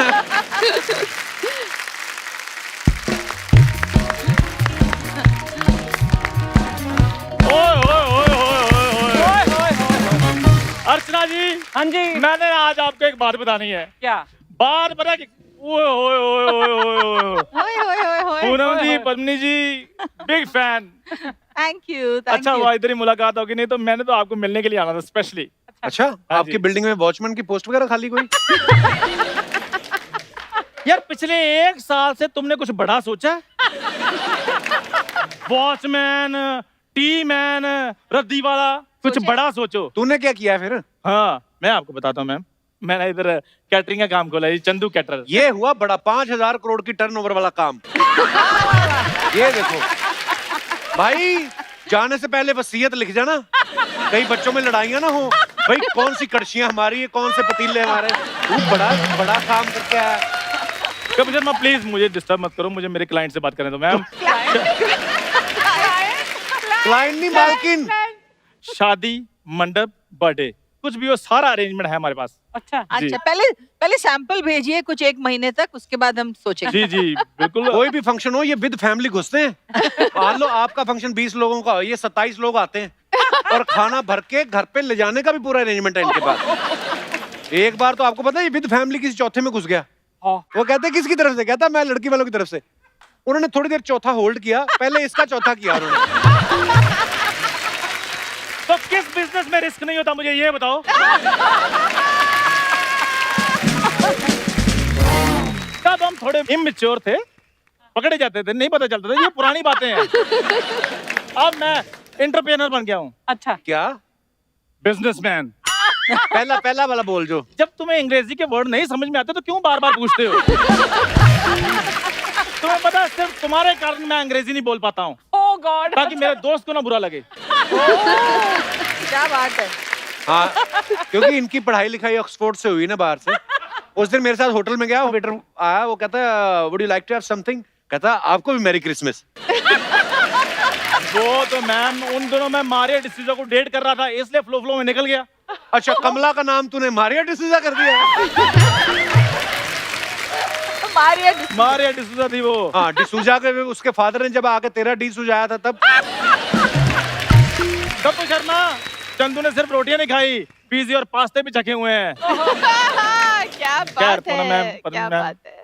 Speaker 6: अर्चना जी,
Speaker 5: हाँ जी।
Speaker 6: मैंने आज आपको एक बात बतानी है।
Speaker 5: क्या
Speaker 6: बात पता कि ओए ओए ओए ओए ओए ओए
Speaker 3: होए होए होए होए।
Speaker 6: पूनम जी, पद्मिनी जी, बिग फैन।
Speaker 3: थैंक यू,
Speaker 6: अच्छा हुआ इधर ही मुलाकात होगी, नहीं तो मैंने तो आपको मिलने के लिए आना था स्पेशली।
Speaker 2: अच्छा,
Speaker 6: हाँ
Speaker 2: आपकी
Speaker 6: जी।
Speaker 2: बिल्डिंग में वॉचमैन की पोस्ट वगैरह खाली कोई?
Speaker 6: यार पिछले 1 साल से तुमने कुछ बड़ा सोचा? वॉचमैन, टी मैन, रद्दी वाला, कुछ
Speaker 3: सोचे?
Speaker 6: बड़ा सोचो।
Speaker 2: तूने क्या किया फिर?
Speaker 6: हाँ, मैं आपको बताता हूँ मैम। मैंने इधर कैटरिंग का काम खोला है, चंदू कैटर।
Speaker 2: ये हुआ बड़ा 5,000 करोड़ की टर्नओवर वाला काम। ये देखो भाई, जाने से पहले वसीयत लिख जाना, कई बच्चों में लड़ाइयां ना हो। भाई कौन सी कड़छियां हमारी है, कौन से पतीले हमारे। तू बड़ा बड़ा काम करके आया।
Speaker 6: कब शर्मा प्लीज मुझे डिस्टर्ब मत करो, मुझे मेरे क्लाइंट से बात करने दो मैम।
Speaker 2: क्लाइंट नहीं, मालकिन।
Speaker 6: शादी, मंडप, बर्थडे, कुछ भी हो, सारा अरेंजमेंट है हमारे पास।
Speaker 5: अच्छा।
Speaker 6: जी।
Speaker 3: अच्छा, पहले सैंपल भेजिए कुछ 1 महीने तक, उसके बाद हम सोचेंगे।
Speaker 6: जी जी बिल्कुल।
Speaker 2: कोई भी फंक्शन हो, ये विद फैमिली घुसते हैं। मान लो आपका फंक्शन 20 लोगों का हो, ये 27 लोग आते हैं और खाना भर के घर पे ले जाने का भी पूरा अरेंजमेंट है इनके पास। एक बार तो आपको पता है, ये विद फैमिली किसी चौथे में घुस गया।
Speaker 5: हाँ।
Speaker 2: वो कहते हैं किसकी तरफ से? कहता मैं लड़की वालों की तरफ से। उन्होंने थोड़ी देर चौथा होल्ड किया, पहले इसका चौथा किया उन्होंने।
Speaker 6: तो किस बिजनेस में रिस्क नहीं होता, मुझे ये बताओ। तब हम थोड़े इमेच्योर थे, पकड़े जाते थे, नहीं पता चलता था, ये पुरानी बातें हैं। अब मैं एंटरप्रेन्योर बन गया हूँ,
Speaker 2: क्या
Speaker 6: बिजनेसमैन।
Speaker 2: पहला वाला बोल जो।
Speaker 6: जब तुम्हें अंग्रेजी के वर्ड नहीं समझ में आते तो क्यों बार बार पूछते हो? तुम्हें पता है, सिर्फ तुम्हारे कारण मैं अंग्रेजी नहीं बोल पाता हूँ,
Speaker 5: ओह गॉड।
Speaker 6: ताकि मेरे दोस्त को ना बुरा लगे।
Speaker 3: क्या बात है।
Speaker 2: हाँ, क्योंकि इनकी पढ़ाई लिखाई ऑक्सफोर्ड से हुई ना, बाहर से। उस दिन मेरे साथ होटल में गया, वेटर आया, वो कहता would you like to have something? कहता आपको भी मैरी क्रिसमस।
Speaker 6: वो तो मैम उन दोनों में मारिया डिसूजा को डेट कर रहा था, इसलिए फ्लो में निकल गया।
Speaker 2: अच्छा, कमला का नाम तूने मारिया डिसूजा कर दिया?
Speaker 6: मारिया डिसूजा थी वो।
Speaker 2: हाँ, डिसूजा के उसके फादर ने जब आके तेरा डी सुझाया था तब।
Speaker 6: तो शर्मा, चंदू ने सिर्फ रोटियां नहीं खाई, पिज़्ज़ा और पास्ते भी चखे हुए हैं।
Speaker 3: क्या
Speaker 6: खैर,
Speaker 3: बात है,
Speaker 6: पूनम मैम,
Speaker 3: क्या
Speaker 6: मैम,
Speaker 3: बात है।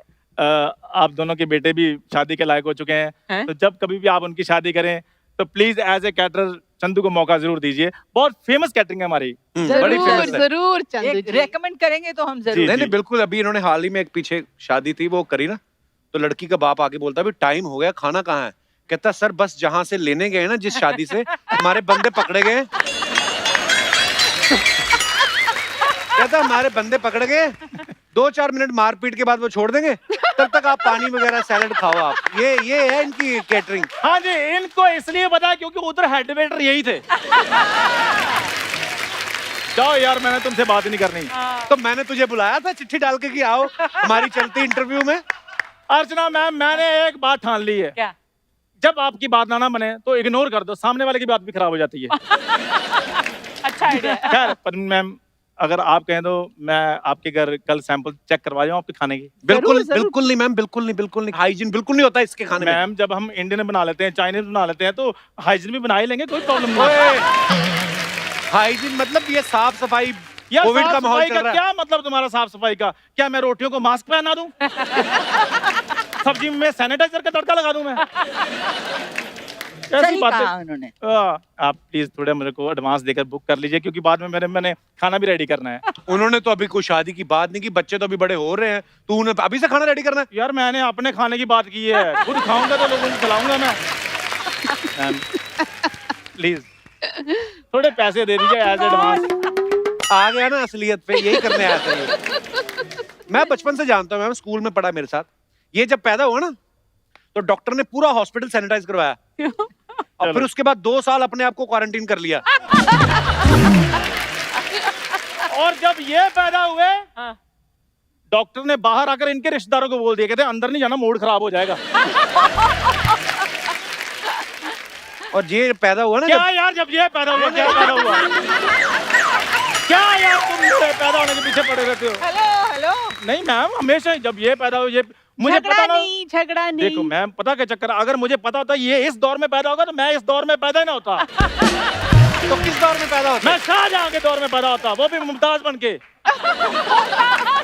Speaker 6: आप दोनों के बेटे भी शादी के लायक हो चुके हैं, तो जब कभी भी आप उनकी शादी करें तो please as a caterer Chandu को मौका जरूर दीजिए। बहुत फेमस कैटरिंग है हमारी।
Speaker 2: बड़ी
Speaker 4: जरूर
Speaker 2: फेमस है।
Speaker 4: जरूर चंदू जी।
Speaker 3: रेकमेंड करेंगे तो हम
Speaker 6: जी,
Speaker 3: जरूर।
Speaker 2: नहीं बिल्कुल। अभी इन्होंने हाल ही में एक पीछे शादी थी, वो करी ना, तो लड़की का बाप आके बोलता भी टाइम हो गया, खाना कहाँ है? कहता सर बस जहां से लेने गए ना, जिस शादी से, हमारे बंदे पकड़े गए। कहता हमारे बंदे पकड़ गए, 2-4 मिनट मारपीट के बाद वो छोड़ देंगे, तब तक आप पानी वगैरह सैलेड खाओ आप। ये है इनकी कैटरिंग।
Speaker 6: हाँ जी, इनको इसलिए पता है क्योंकि उधर हेड वेटर यही थे। जाओ यार, मैंने तुमसे बात ही नहीं करनी।
Speaker 2: तो मैंने तुझे बुलाया था चिट्ठी डाल के कि आओ हमारी चलती इंटरव्यू में।
Speaker 6: अर्चना मैम, मैंने एक बात ठान ली है,
Speaker 5: क्या?
Speaker 6: जब आपकी बात ना बने तो इग्नोर कर दो, सामने वाले की बात भी खराब हो जाती है।
Speaker 5: अच्छा आइडिया।
Speaker 6: खैर, पर मैम अगर आप कहें तो मैं आपके घर कल सैंपल चेक करवा जाऊं आपके खाने की।
Speaker 2: बिल्कुल
Speaker 4: जरूर।
Speaker 2: बिल्कुल नहीं मैम, बिल्कुल नहीं। हाइजीन बिल्कुल नहीं होता इसके खाने में।
Speaker 6: मैम, जब हम इंडियन बना लेते हैं, चाइनीज बना लेते हैं, तो हाइजीन भी बना ही लेंगे, कोई प्रॉब्लम नहीं।
Speaker 2: हाइजीन मतलब ये साफ सफाई,
Speaker 6: यार
Speaker 2: कोविड
Speaker 6: साफ
Speaker 2: का माहौल
Speaker 6: सफाई
Speaker 2: चल
Speaker 6: का
Speaker 2: रहा है।
Speaker 6: क्या मतलब तुम्हारा साफ सफाई का? क्या मैं रोटियों को मास्क पहना दूं? सब्जी में सैनिटाइजर का तड़का लगा दूं मैं? ऐसी
Speaker 3: सही
Speaker 6: बातें।
Speaker 3: कहा उन्होंने।
Speaker 6: आप प्लीज थोड़ा मेरे को एडवांस देकर बुक कर लीजिए, क्योंकि बाद में मैंने खाना भी रेडी करना है।
Speaker 2: उन्होंने तो अभी कोई शादी की बात नहीं की, बच्चे तो अभी बड़े हो रहे हैं, तू उन्हें अभी से खाना रेडी करना है?
Speaker 6: यार मैंने अपने खाने की बात की है, खुद खाऊंगा तो लोगों को खिलाऊंगा मैं। मैम प्लीज थोड़े पैसे दे दीजिए एज एडवांस।
Speaker 2: आ गया ना असलियत पे, यही करने आया था ये। मैं बचपन से जानता हूँ मैम, स्कूल में पढ़ा मेरे साथ। ये जब पैदा हुआ ना, तो डॉक्टर ने पूरा हॉस्पिटल सैनिटाइज करवाया और फिर उसके बाद 2 साल अपने आप को क्वारंटीन कर लिया।
Speaker 6: और जब ये पैदा हुए, डॉक्टर ने बाहर आकर इनके रिश्तेदारों को बोल दिया, कहते अंदर नहीं जाना, मूड खराब हो जाएगा।
Speaker 2: और ये पैदा हुआ ना
Speaker 6: क्या
Speaker 2: जब,
Speaker 6: यार, जब ये पैदा हुआ, क्या पैदा हुआ? क्या यार, तुम मेरे पैदा होने के पीछे पड़े रहते हो?
Speaker 3: हेलो
Speaker 6: नहीं मैम, हमेशा ही जब ये पैदा हो, ये मुझे पता ना।
Speaker 4: झगड़ा नहीं।
Speaker 6: देखो मैम, पता क्या चक्कर है, अगर मुझे पता होता ये इस दौर में पैदा होगा तो मैं इस दौर में पैदा ही ना होता।
Speaker 2: तो किस दौर में पैदा होता?
Speaker 6: मैं शाहजहां के दौर में पैदा होता, वो भी मुमताज बन के।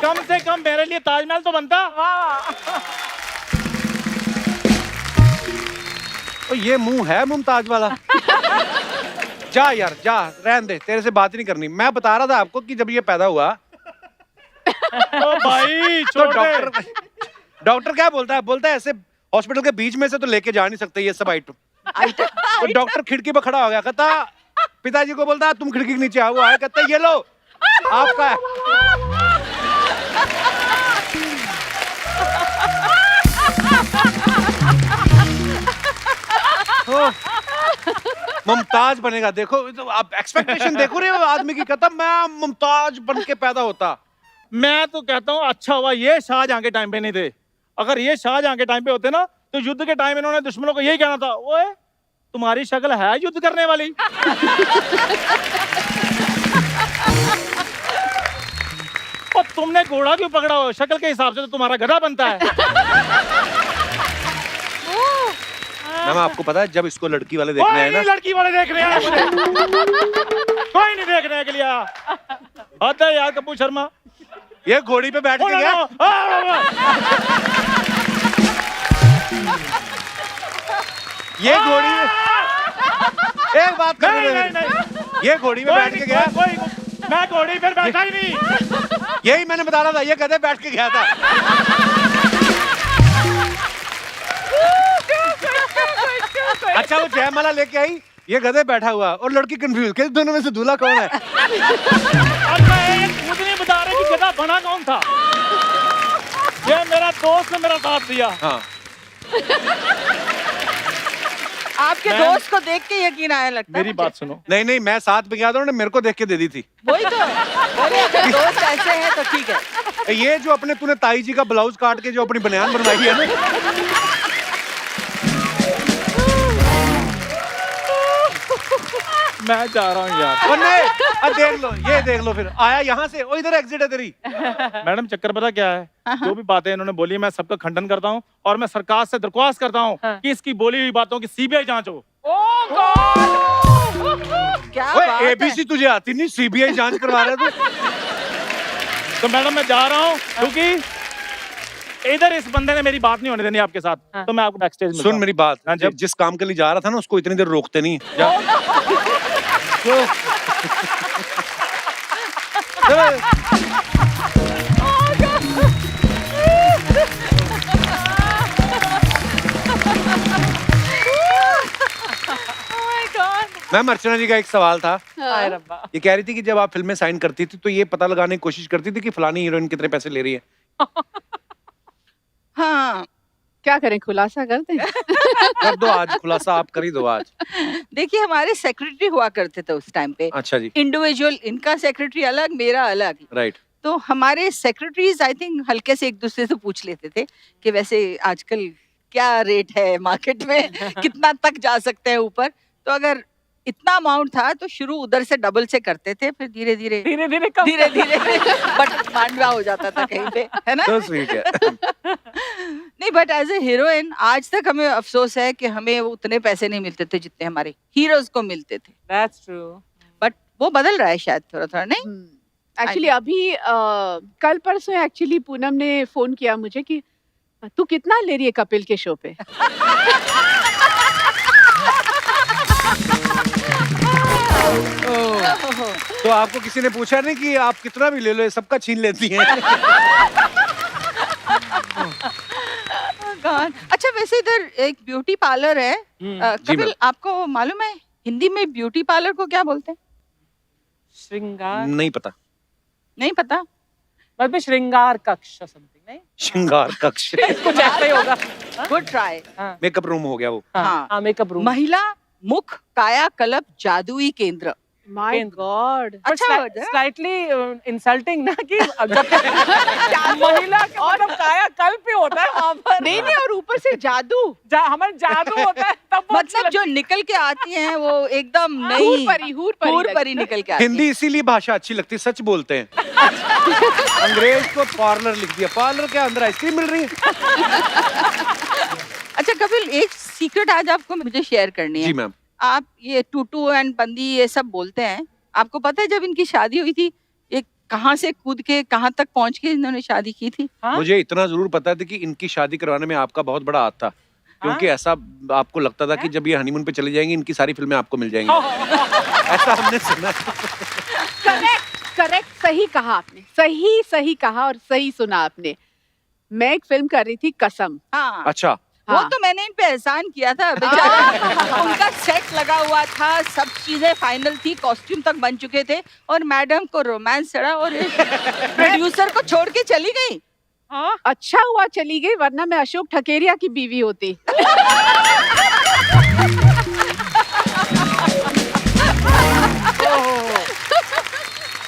Speaker 6: कम से कम मेरे लिए ताजमहल तो बनता।
Speaker 2: तो ये मुंह है मुमताज वाला। जा यार जा, रहने दे, तेरे से बात ही नहीं करनी। मैं बता रहा था आपको कि जब ये पैदा हुआ
Speaker 6: ओ भाई
Speaker 2: तो
Speaker 6: छोड़ दे।
Speaker 2: डॉक्टर क्या बोलता है? बोलता है ऐसे हॉस्पिटल के बीच में से तो लेके जा नहीं सकते ये सब आइटम। तो डॉक्टर खिड़की पर खड़ा हो गया, कहता पिताजी को बोलता तुम खिड़की के नीचे आओ। वो आया, कहता ये लो आपका है। मुमताज बनेगा। देखो तो आप एक्सपेक्टेशन देखो रहे हो आदमी की, कहता मैं मुमताज बन के पैदा होता।
Speaker 6: मैं तो कहता हूँ अच्छा हुआ ये शाहजहां के टाइम पे नहीं थे। अगर ये शाहजहां के टाइम पे होते ना तो युद्ध के टाइम इन्होंने दुश्मनों को यही कहना था, ओए तुम्हारी शक्ल है युद्ध करने वाली। और तुमने घोड़ा क्यों पकड़ा हो? शक्ल के हिसाब से तो तुम्हारा गधा बनता है।
Speaker 2: मैम आपको पता है जब इसको लड़की वाले
Speaker 6: कोई
Speaker 2: देखने आए ना,
Speaker 6: नहीं लड़की वाले देखने आए मुझे। कोई नहीं देखने के लिए आया। आता है यार कपूर शर्मा।
Speaker 2: ये घोड़ी पे बैठ के गया। ये घोड़ी एक बात कर
Speaker 6: नहीं।
Speaker 2: ये घोड़ी पे बैठ के गया।
Speaker 6: मैं घोड़ी पर बैठा ही नहीं।
Speaker 2: यही मैंने बता रहा था, ये गधे बैठ के गया था। अच्छा वो जयमाला लेके आई, ये गधे बैठा हुआ और लड़की कंफ्यूज कि दोनों में से दूल्हा कौन है।
Speaker 6: और मैं खुद नहीं बता रहा कि गधा बना कौन था। ये मेरा दोस्त ने मेरा साथ दिया।
Speaker 2: हाँ
Speaker 3: आपके दोस्त को देख के यकीन आया लगता है
Speaker 6: मेरी
Speaker 3: मुझे।
Speaker 6: बात सुनो।
Speaker 2: नहीं नहीं, मैं साथ में गया था, उन्होंने मेरे को देख के दे दी थी।
Speaker 3: वही तो अरे अगर दोस्त ऐसे हैं तो ठीक है।
Speaker 2: ये जो अपने तूने ताई जी का ब्लाउज काट के जो अपनी बनियान बनवाई है ना,
Speaker 6: मैं जा रहा हूँ यार।
Speaker 2: और नहीं, अब देख लो, ये देख लो, फिर आया यहाँ से, ओ इधर एग्जिट है तेरी।
Speaker 6: मैडम चक्कर पता क्या है? जो भी बातें इन्होंने बोली मैं सबका खंडन करता हूँ और मैं सरकार से दरख्वास्त करता हूँ कि इसकी बोली हुई बातों की सीबीआई जांच हो।
Speaker 3: क्या बात है?
Speaker 2: एबीसी तुझे आती नहीं, सीबीआई जांच करवा रहे तू।
Speaker 6: तो मैडम मैं जा रहा हूँ क्योंकि इधर इस बंदे ने मेरी बात नहीं होने देनी आपके साथ। तो मैं आपको बैक स्टेज में
Speaker 2: सुन मेरी बात,
Speaker 6: हाँ जी।
Speaker 2: जब जिस काम के लिए जा रहा था ना उसको इतनी देर रोकते नहीं। जा। मैम अर्चना जी का एक सवाल था।
Speaker 5: हाय रब्बा।
Speaker 2: ये कह रही थी कि जब आप फिल्में साइन करती थी तो ये पता लगाने की कोशिश करती थी कि फलानी हीरोइन कितने पैसे ले रही है।
Speaker 3: हाँ
Speaker 4: क्या करें, खुलासा कर दें?
Speaker 2: कर दो आज, खुलासा आप कर ही दो आज।
Speaker 3: देखिए हमारे सेक्रेटरी हुआ करते थे उस टाइम पे।
Speaker 2: अच्छा जी।
Speaker 3: इंडिविजुअल, इनका सेक्रेटरी अलग, मेरा अलग।
Speaker 2: राइट।
Speaker 3: तो हमारे सेक्रेटरीज आई थिंक हल्के से एक दूसरे से पूछ लेते थे कि वैसे आजकल क्या रेट है मार्केट में, कितना तक जा सकते हैं ऊपर। तो अगर इतना अमाउंट था तो शुरू उधर से डबल से करते थे, फिर धीरे धीरे बट मांडवा हो जाता था कहीं पे, है ना।
Speaker 2: तो स्वीट है।
Speaker 3: नहीं बट एज ए हीरोइन आज तक हमें अफसोस है कि हमें उतने पैसे नहीं मिलते थे जितने हमारे हीरोज को मिलते थे।
Speaker 5: That's true.
Speaker 3: बट वो बदल रहा है शायद थोड़ा थोड़ा, नहीं?
Speaker 4: एक्चुअली अभी कल परसों एक्चुअली पूनम ने फोन किया मुझे कि तू कितना ले रही है कपिल के शो पे।
Speaker 2: तो आपको किसी ने पूछा नहीं कि आप कितना भी ले लो, ये सबका छीन लेती हैं।
Speaker 3: God. अच्छा वैसे इधर एक ब्यूटी पार्लर है,
Speaker 2: जी
Speaker 3: कपिल
Speaker 2: मैम।
Speaker 3: आपको मालूम है हिंदी में ब्यूटी पार्लर को क्या बोलते हैं?
Speaker 5: श्रृंगार,
Speaker 2: नहीं पता।
Speaker 3: नहीं पता?
Speaker 5: मतलब श्रृंगार कक्ष or something, नहीं?
Speaker 2: श्रृंगार कक्ष।
Speaker 5: कुछ ऐसा ही होगा।
Speaker 3: Good try.
Speaker 2: मेकअप रूम हो गया वो।
Speaker 3: हाँ।
Speaker 5: Makeup room.
Speaker 3: महिला मुख कायाकल्प जादुई केंद्र।
Speaker 4: माय गॉड,
Speaker 3: अच्छा word है।
Speaker 5: स्लाइटली इंसल्टिंग ना कि जब महिला का मतलब कायाकल्प ही होता है वहाँ पर।
Speaker 4: नहीं नहीं, और ऊपर से जादू,
Speaker 5: हमारे जादू होता है तब वो
Speaker 3: मतलब जो निकल के आती हैं वो एकदम नई
Speaker 4: हूर परी
Speaker 3: निकल के आती
Speaker 2: हिंदी इसीलिए भाषा अच्छी लगती है, सच बोलते हैं। अंग्रेज को पार्लर लिख दिया, पार्लर के अंदर आइसक्रीम मिल रही है।
Speaker 3: अच्छा कपिल, एक सीक्रेट आज आपको मुझे शेयर करनी है।
Speaker 2: जी मैम।
Speaker 3: आप ये टूटू एंड बंदी ये सब बोलते हैं, आपको पता है जब इनकी शादी हुई थी ये कहाँ से कूद के कहाँ तक पहुँच के इन्होंने शादी की थी?
Speaker 5: हाँ?
Speaker 2: मुझे इतना जरूर पता था कि इनकी शादी करवाने में आपका बहुत बड़ा हाथ था, क्योंकि ऐसा आपको लगता था कि जब ये हनीमून पे चली जाएंगी इनकी सारी फिल्में आपको मिल जाएंगी। ऐसा हमने सुना है।
Speaker 4: करेक्ट, सही कहा आपने, सही कहा और सही सुना आपने। मैं एक फिल्म कर रही थी कसम।
Speaker 3: हाँ
Speaker 2: अच्छा,
Speaker 3: वो
Speaker 4: हाँ।
Speaker 3: तो मैंने इन पे एहसान किया था बेचारा। उनका सेट लगा हुआ था, सब चीजें फाइनल थी, कॉस्ट्यूम तक बन चुके थे और मैडम को रोमांस चढ़ा और प्रोड्यूसर को छोड़ के चली गई।
Speaker 5: हाँ?
Speaker 4: अच्छा हुआ चली गई, वरना मैं अशोक ठकेरिया की बीवी होती।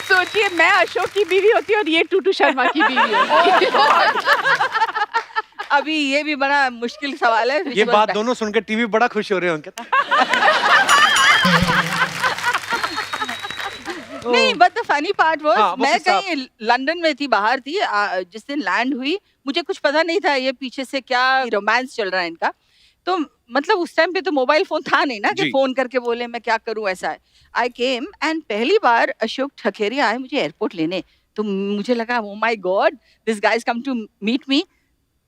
Speaker 4: सोचिए, मैं अशोक की बीवी होती और ये टूटू शर्मा की बीवी होती।
Speaker 3: अभी ये भी बड़ा मुश्किल सवाल है।
Speaker 2: ये बात दोनों सुन के टीवी बड़ा खुश हो रहे होंगे।
Speaker 3: नहीं, but the funny part was
Speaker 2: हाँ, वो
Speaker 3: मैं
Speaker 2: किस्सा-
Speaker 3: कहीं लंदन में थी, बाहर थी, जिस दिन लैंड हुई मुझे कुछ पता नहीं था ये पीछे से क्या रोमांस चल रहा है इनका। तो मतलब उस टाइम पे तो मोबाइल फोन था नहीं ना कि
Speaker 2: जी।
Speaker 3: फोन करके बोले मैं क्या करूं, ऐसा है। आई केम एंड पहली बार अशोक ठकेरिया आए मुझे एयरपोर्ट लेने, तो मुझे लगा oh my god, this guys come to meet me,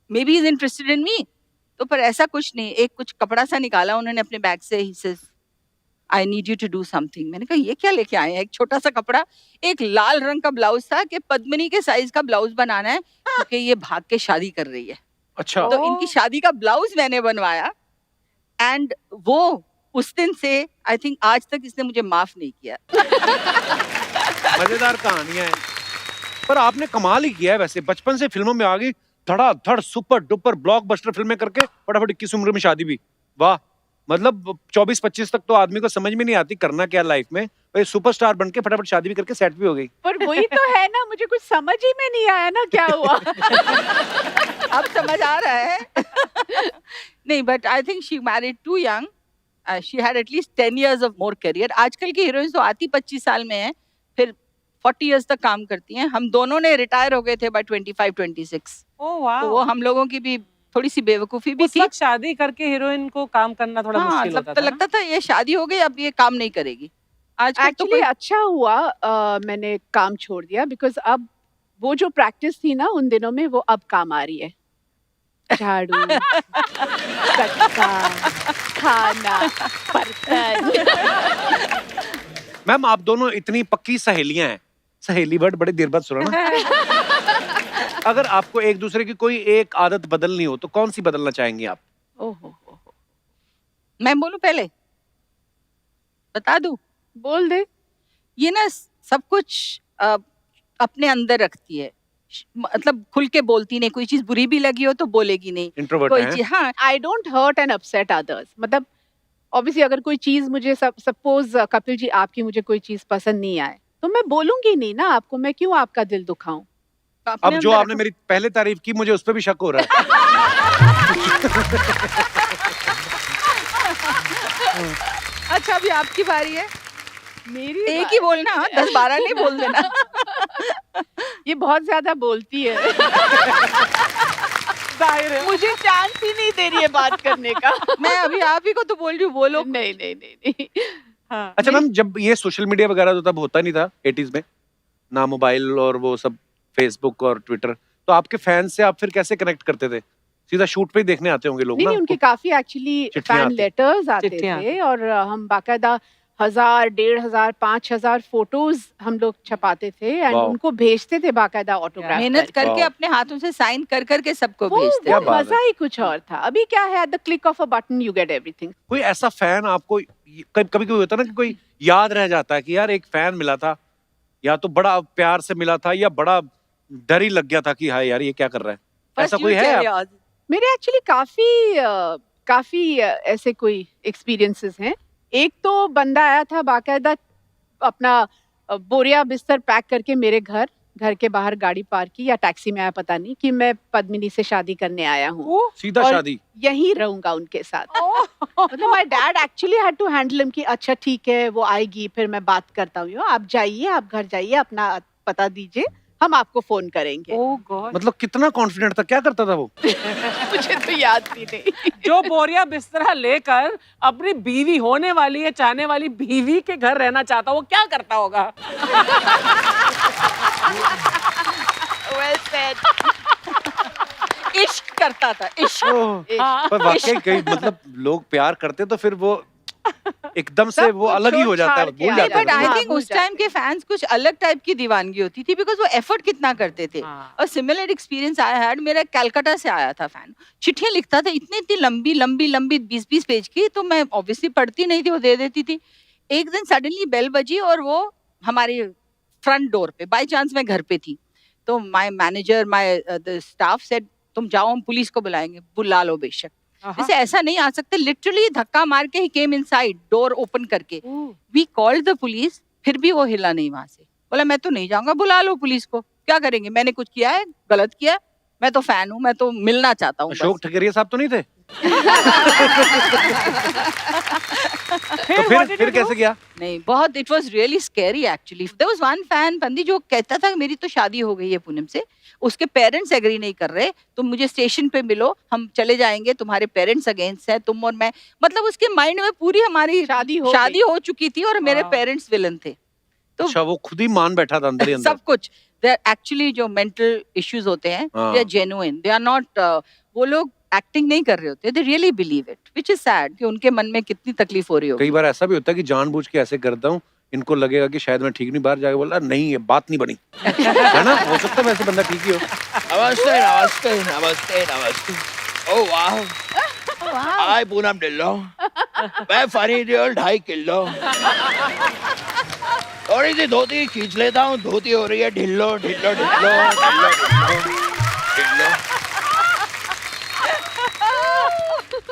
Speaker 3: maybe is interested in me. तो पर ऐसा कुछ नहीं, एक कुछ कपड़ा सा निकाला उन्होंने अपने बैग से, he says I need you to do something. मैंने कहा ये क्या लेके आए हैं? एक छोटा सा कपड़ा, एक लाल रंग का ब्लाउज था कि पद्मिनी के साइज का ब्लाउज बनाना है क्योंकि ये भाग के शादी कर रही है।
Speaker 2: अच्छा,
Speaker 3: तो इनकी शादी का ब्लाउज मैंने बनवाया एंड वो उस दिन से आई थिंक आज तक इसने मुझे माफ नहीं किया।
Speaker 2: मजेदार कहानियां हैं। पर आपने कमाल ही किया है वैसे, बचपन से फिल्मों में आ गई, धड़ाधड़ सुपर डुपर ब्लॉकबस्टर फिल्में करके फटाफट 21 उम्र में शादी भी। वाह, मतलब 24-25 तक तो आदमी को समझ में नहीं आती करना क्या लाइफ में, भाई सुपरस्टार बन के फटाफट शादी भी करके सेट भी हो गई।
Speaker 4: पर वही तो है ना, मुझे कुछ समझ ही में नहीं आया ना क्या हुआ।
Speaker 3: अब समझ आ रहा है। नहीं, but I think she married too young, she had at least 10 years of more career. आजकल की हीरोइंस तो आती 25 साल में है, फिर 40 years तक काम करती हैं। हम दोनों ने रिटायर हो गए थे बाय 25-26।
Speaker 5: ओह वाह।
Speaker 3: तो वो हम लोगों की भी थोड़ी सी बेवकूफी भी
Speaker 5: उस
Speaker 3: थी।
Speaker 5: वक्त शादी करके हीरोइन को काम करना थोड़ा
Speaker 3: हाँ,
Speaker 5: मुश्किल
Speaker 3: तब
Speaker 5: होता
Speaker 3: तो
Speaker 5: था ना?
Speaker 3: लगता था ये शादी हो गई, अब ये काम नहीं करेगी। आजकल तो
Speaker 4: एक्चुअली
Speaker 3: कोई
Speaker 4: अच्छा हुआ मैंने काम छोड़ दिया, बिकॉज अब वो जो प्रैक्टिस थी ना उन दिनों में, वो अब काम आ रही है। झाड़ू, कटका, खाना, बर्तन।
Speaker 2: मैम, आप दोनों इतनी पक्की सहेलियां हैं, सहेली वर्ड बड़े देर बाद सुना ना। अगर आपको एक दूसरे की कोई एक आदत बदलनी हो तो कौन सी बदलना चाहेंगी आप?
Speaker 4: ओहो,
Speaker 3: मैं बोलूं पहले, बता दूं?
Speaker 4: बोल दे।
Speaker 3: ये ना सब कुछ अपने अंदर रखती है, मतलब खुल के बोलती नहीं, कोई चीज बुरी भी लगी हो तो बोलेगी नहीं,
Speaker 2: इंट्रोवर्ट
Speaker 3: कोई
Speaker 2: हैं?
Speaker 3: चीज। हाँ,
Speaker 4: I don't hurt and upset others. मतलब ऑब्वियसली अगर कोई चीज मुझे सपोज कपिल जी आपकी मुझे कोई चीज पसंद नहीं आए तो मैं बोलूंगी नहीं ना आपको, मैं क्यों आपका दिल दुखाऊं।
Speaker 3: अपने
Speaker 2: अब जो
Speaker 3: अंदर
Speaker 2: आपने
Speaker 3: रखो।
Speaker 2: मेरी पहले तारीफ की, मुझे उस पर भी शक हो रहा है।
Speaker 3: अच्छा, अभी आपकी बारी है,
Speaker 4: मेरी
Speaker 3: एक ही बोलना, 10-12 नहीं बोल देना।
Speaker 4: ये बहुत ज्यादा बोलती है।
Speaker 5: जाहिर है।
Speaker 4: मुझे चांस ही नहीं दे रही है बात करने का।
Speaker 3: मैं अभी आप ही को तो बोल रही हूँ, बोलो।
Speaker 4: नहीं नहीं नहीं नहीं।
Speaker 5: हाँ।
Speaker 2: अच्छा मैम, जब ये सोशल मीडिया वगैरह तो तब होता नहीं था 80s में, ना मोबाइल और वो सब फेसबुक और ट्विटर, तो आपके फैंस से आप फिर कैसे कनेक्ट करते थे? सीधा शूट पे ही देखने आते होंगे लोग
Speaker 4: नहीं
Speaker 2: ना?
Speaker 4: नहीं, उनके काफी एक्चुअली
Speaker 2: चिट्ठियां
Speaker 4: फैन
Speaker 2: आती।
Speaker 4: लेटर्स आते
Speaker 5: चिट्ठियां
Speaker 4: थे और हम बाकायदा 1000, 1500, 5000 फोटोज हम लोग छपाते थे एंड
Speaker 2: वाह।
Speaker 4: उनको भेजते थे बाकायदा ऑटोग्राफ
Speaker 3: मेहनत करके
Speaker 2: वाह।
Speaker 3: अपने हाथों से साइन कर करके सबको
Speaker 4: वो
Speaker 3: भेजते
Speaker 2: क्या
Speaker 3: थे।
Speaker 2: बात है।
Speaker 4: मजा ही कुछ और था। अभी क्या है, at the click of a button you get everything.
Speaker 2: कोई ऐसा फैन आपको कभी कभी होता ना कि कोई याद रह जाता है कि यार एक फैन मिला था, या तो बड़ा प्यार से मिला था या बड़ा डर ही लग गया था कि हाँ यार ये क्या कर रहा है, ऐसा कोई है आप?
Speaker 4: मेरे एक्चुअली काफी ऐसे कोई एक्सपीरियंसेस हैं। एक तो बंदा आया था बाकायदा अपना बोरिया बिस्तर पैक करके मेरे घर के बाहर गाड़ी पार्क की या टैक्सी में आया, पता नहीं, कि मैं पद्मिनी से शादी करने आया हूँ,
Speaker 2: सीधा
Speaker 4: और
Speaker 2: शादी?
Speaker 4: यहीं रहूंगा उनके साथ। मतलब my dad actually had to handle him कि अच्छा ठीक है वो आएगी, फिर मैं बात करता हूँ, आप जाइए, आप घर जाइए, अपना पता दीजिए, हम आपको फोन करेंगे।
Speaker 5: ओह गॉड।
Speaker 2: मतलब कितना कॉन्फिडेंट था, क्या करता था वो?
Speaker 4: मुझे तो याद भी नहीं।
Speaker 5: जो बोरिया बिस्तरा लेकर अपनी बीवी होने वाली है, चाहने वाली बीवी के घर रहना चाहता, वो क्या करता होगा?
Speaker 3: Well said. इश्क करता था, इश्क।
Speaker 2: ओह,
Speaker 5: हाँ।
Speaker 2: पर वाकई कई मतलब लोग प्यार करते तो फिर वो एकदम से
Speaker 4: सब
Speaker 2: वो
Speaker 4: कुछ
Speaker 2: अलग ही हो
Speaker 4: छोड़
Speaker 2: जाता है,
Speaker 4: छाड़ के
Speaker 2: भूल
Speaker 4: आ
Speaker 2: जाता है।
Speaker 3: बट आई
Speaker 4: हाँ,
Speaker 3: थिंक
Speaker 4: भूल
Speaker 3: उस टाइम
Speaker 4: जाते
Speaker 3: के फैंस कुछ अलग टाइप की दीवानगी होती थी बिकॉज वो एफर्ट कितना करते थे।
Speaker 5: हाँ।
Speaker 3: और सिमिलर एक्सपीरियंस आई हैड, मेरा कलकत्ता से आया था फैन, चिट्ठियां लिखता था इतनी इतनी लंबी लंबी लंबी 20-20 पेज की, तो मैं ऑब्वियसली पढ़ती नहीं थी, वो दे देती थी। एक दिन सडनली बेल बजी और वो हमारी फ्रंट डोर पे, बाय चांस मैं घर पे थी, तो my manager my the staff said तुम जाओ, हम पुलिस को बुलाएंगे। बुला लो बेशक, जैसे ऐसा नहीं आ सकते, लिटरली धक्का मार के ही केम इनसाइड, डोर ओपन करके। वी कॉल्ड द पुलिस, फिर भी वो हिला नहीं वहां से। बोला मैं तो नहीं जाऊंगा, बुला लो पुलिस को, क्या करेंगे, मैंने कुछ किया है, गलत किया है, मैं तो फैन हूँ, मैं तो मिलना चाहता हूँ।
Speaker 2: अशोक ठकरिया साहब तो नहीं थे? तो फिर कैसे किया?
Speaker 3: नहीं, बहुत, it was really scary actually. There was one fan बंदी जो कहता था मेरी तो शादी हो गई है पूनम से, उसके पेरेंट्स एग्री नहीं कर रहे, तुम मुझे स्टेशन पे मिलो, हम चले जाएंगे, तुम्हारे पेरेंट्स अगेंस्ट है, तुम और मैं, मतलब उसके माइंड में पूरी हमारी
Speaker 4: शादी
Speaker 3: हो चुकी थी और मेरे पेरेंट्स विलन थे। तो
Speaker 2: अच्छा, वो खुद ही मान बैठा था अंदर ही अंदर।
Speaker 3: सब कुछ, दे एक्चुअली जो मेंटल इश्यूज होते हैं,
Speaker 2: हाँ।
Speaker 3: They are genuine, they are not, वो लोग एक्टिंग नहीं कर रहे होते, they really believe it, which is sad कि उनके मन में कितनी तकलीफ हो रही होगी।
Speaker 2: कई बार ऐसा भी होता है कि जानबूझ के ऐसे करता हूँ, इनको लगेगा कि शायद मैं ठीक नहीं, बाहर जाके बोला नहीं ये बात नहीं बनी है ना, हो सकता है वैसे बंदा ठीक ही हो।
Speaker 7: नमस्ते नमस्ते नमस्ते नमस्ते। ओह वाह, हाय पूनम ढिल्लो, मैं फनी देओल 2.5 किलो। थोड़ी सी धोती खींच लेता हूँ, धोती हो रही है ढिल्लो ढिल्लो ढिल्लो ढिल्लो ढिल्लो।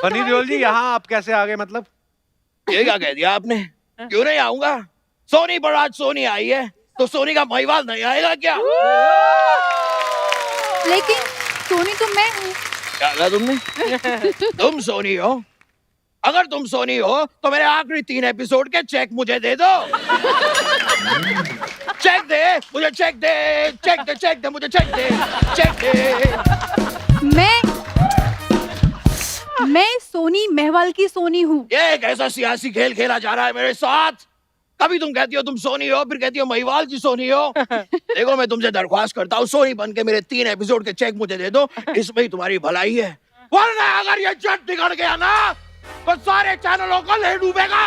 Speaker 2: फनी देओल जी, यहाँ आप कैसे आ गए? मतलब
Speaker 7: ये क्या कह दिया आपने? क्यों नहीं आऊंगा? सोनी पर आज सोनी आई है, तो सोनी का महिवाल नहीं आएगा क्या?
Speaker 8: लेकिन सोनी तो मैं हूँ।
Speaker 7: क्या कहा तुमने? तुम सोनी हो? अगर तुम सोनी हो तो मेरे आखिरी 3 एपिसोड के चेक मुझे दे दो। चेक दे मुझे, चेक दे, चेक दे, चेक दे मुझे, चेक दे, चेक दे।
Speaker 8: मैं सोनी मेहवाल की सोनी हूँ।
Speaker 7: ये एक ऐसा सियासी खेल खेला जा रहा है मेरे साथ। कभी तुम कहती हो तुम सोनी हो, फिर कहती हो महिवाल की सोनी हो। देखो मैं तुमसे दरख्वास्त करता हूँ, सोनी बन के मेरे 3 एपिसोड के चेक मुझे दे दो, इसमें ही तुम्हारी भलाई है। वरना अगर ये जट बिगड़ गया ना तो सारे चैनलों को ले डूबेगा।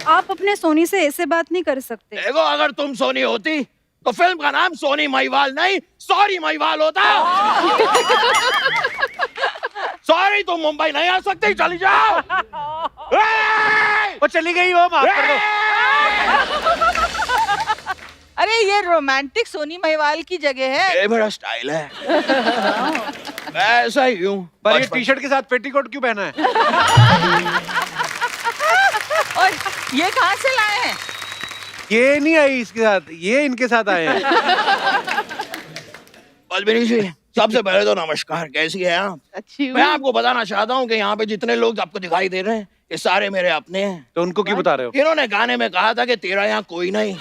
Speaker 8: आप अपने सोनी से ऐसे बात नहीं कर सकते।
Speaker 7: देखो अगर तुम सोनी होती तो फिल्म का नाम सोनी महिवाल नहीं, सॉरी महिवाल होता। सॉरी, तुम मुंबई नहीं आ सकती, चली जाओ।
Speaker 2: वो चली गई, वो माफ कर दो।
Speaker 3: अरे ये रोमांटिक सोनी महिवाल की जगह है।
Speaker 7: ये मेरा स्टाइल है। मैं ऐसा ही हूँ।
Speaker 2: पर ये टी-शर्ट के साथ पेटीकोट क्यों पहना है?
Speaker 3: और ये कहाँ से लाए हैं?
Speaker 2: ये नहीं आई इसके साथ, ये इनके साथ आए हैं।
Speaker 7: पद्मिनी जी, सबसे पहले तो नमस्कार, कैसी है आप?
Speaker 4: अच्छी
Speaker 7: मैं
Speaker 4: हूँ।
Speaker 7: आपको बताना चाहता हूँ कि यहाँ पे जितने लोग आपको दिखाई दे रहे हैं ये सारे मेरे अपने हैं।
Speaker 2: तो उनको क्यों बता रहे हो?
Speaker 7: इन्होंने गाने में कहा था कि तेरा यहाँ कोई नहीं।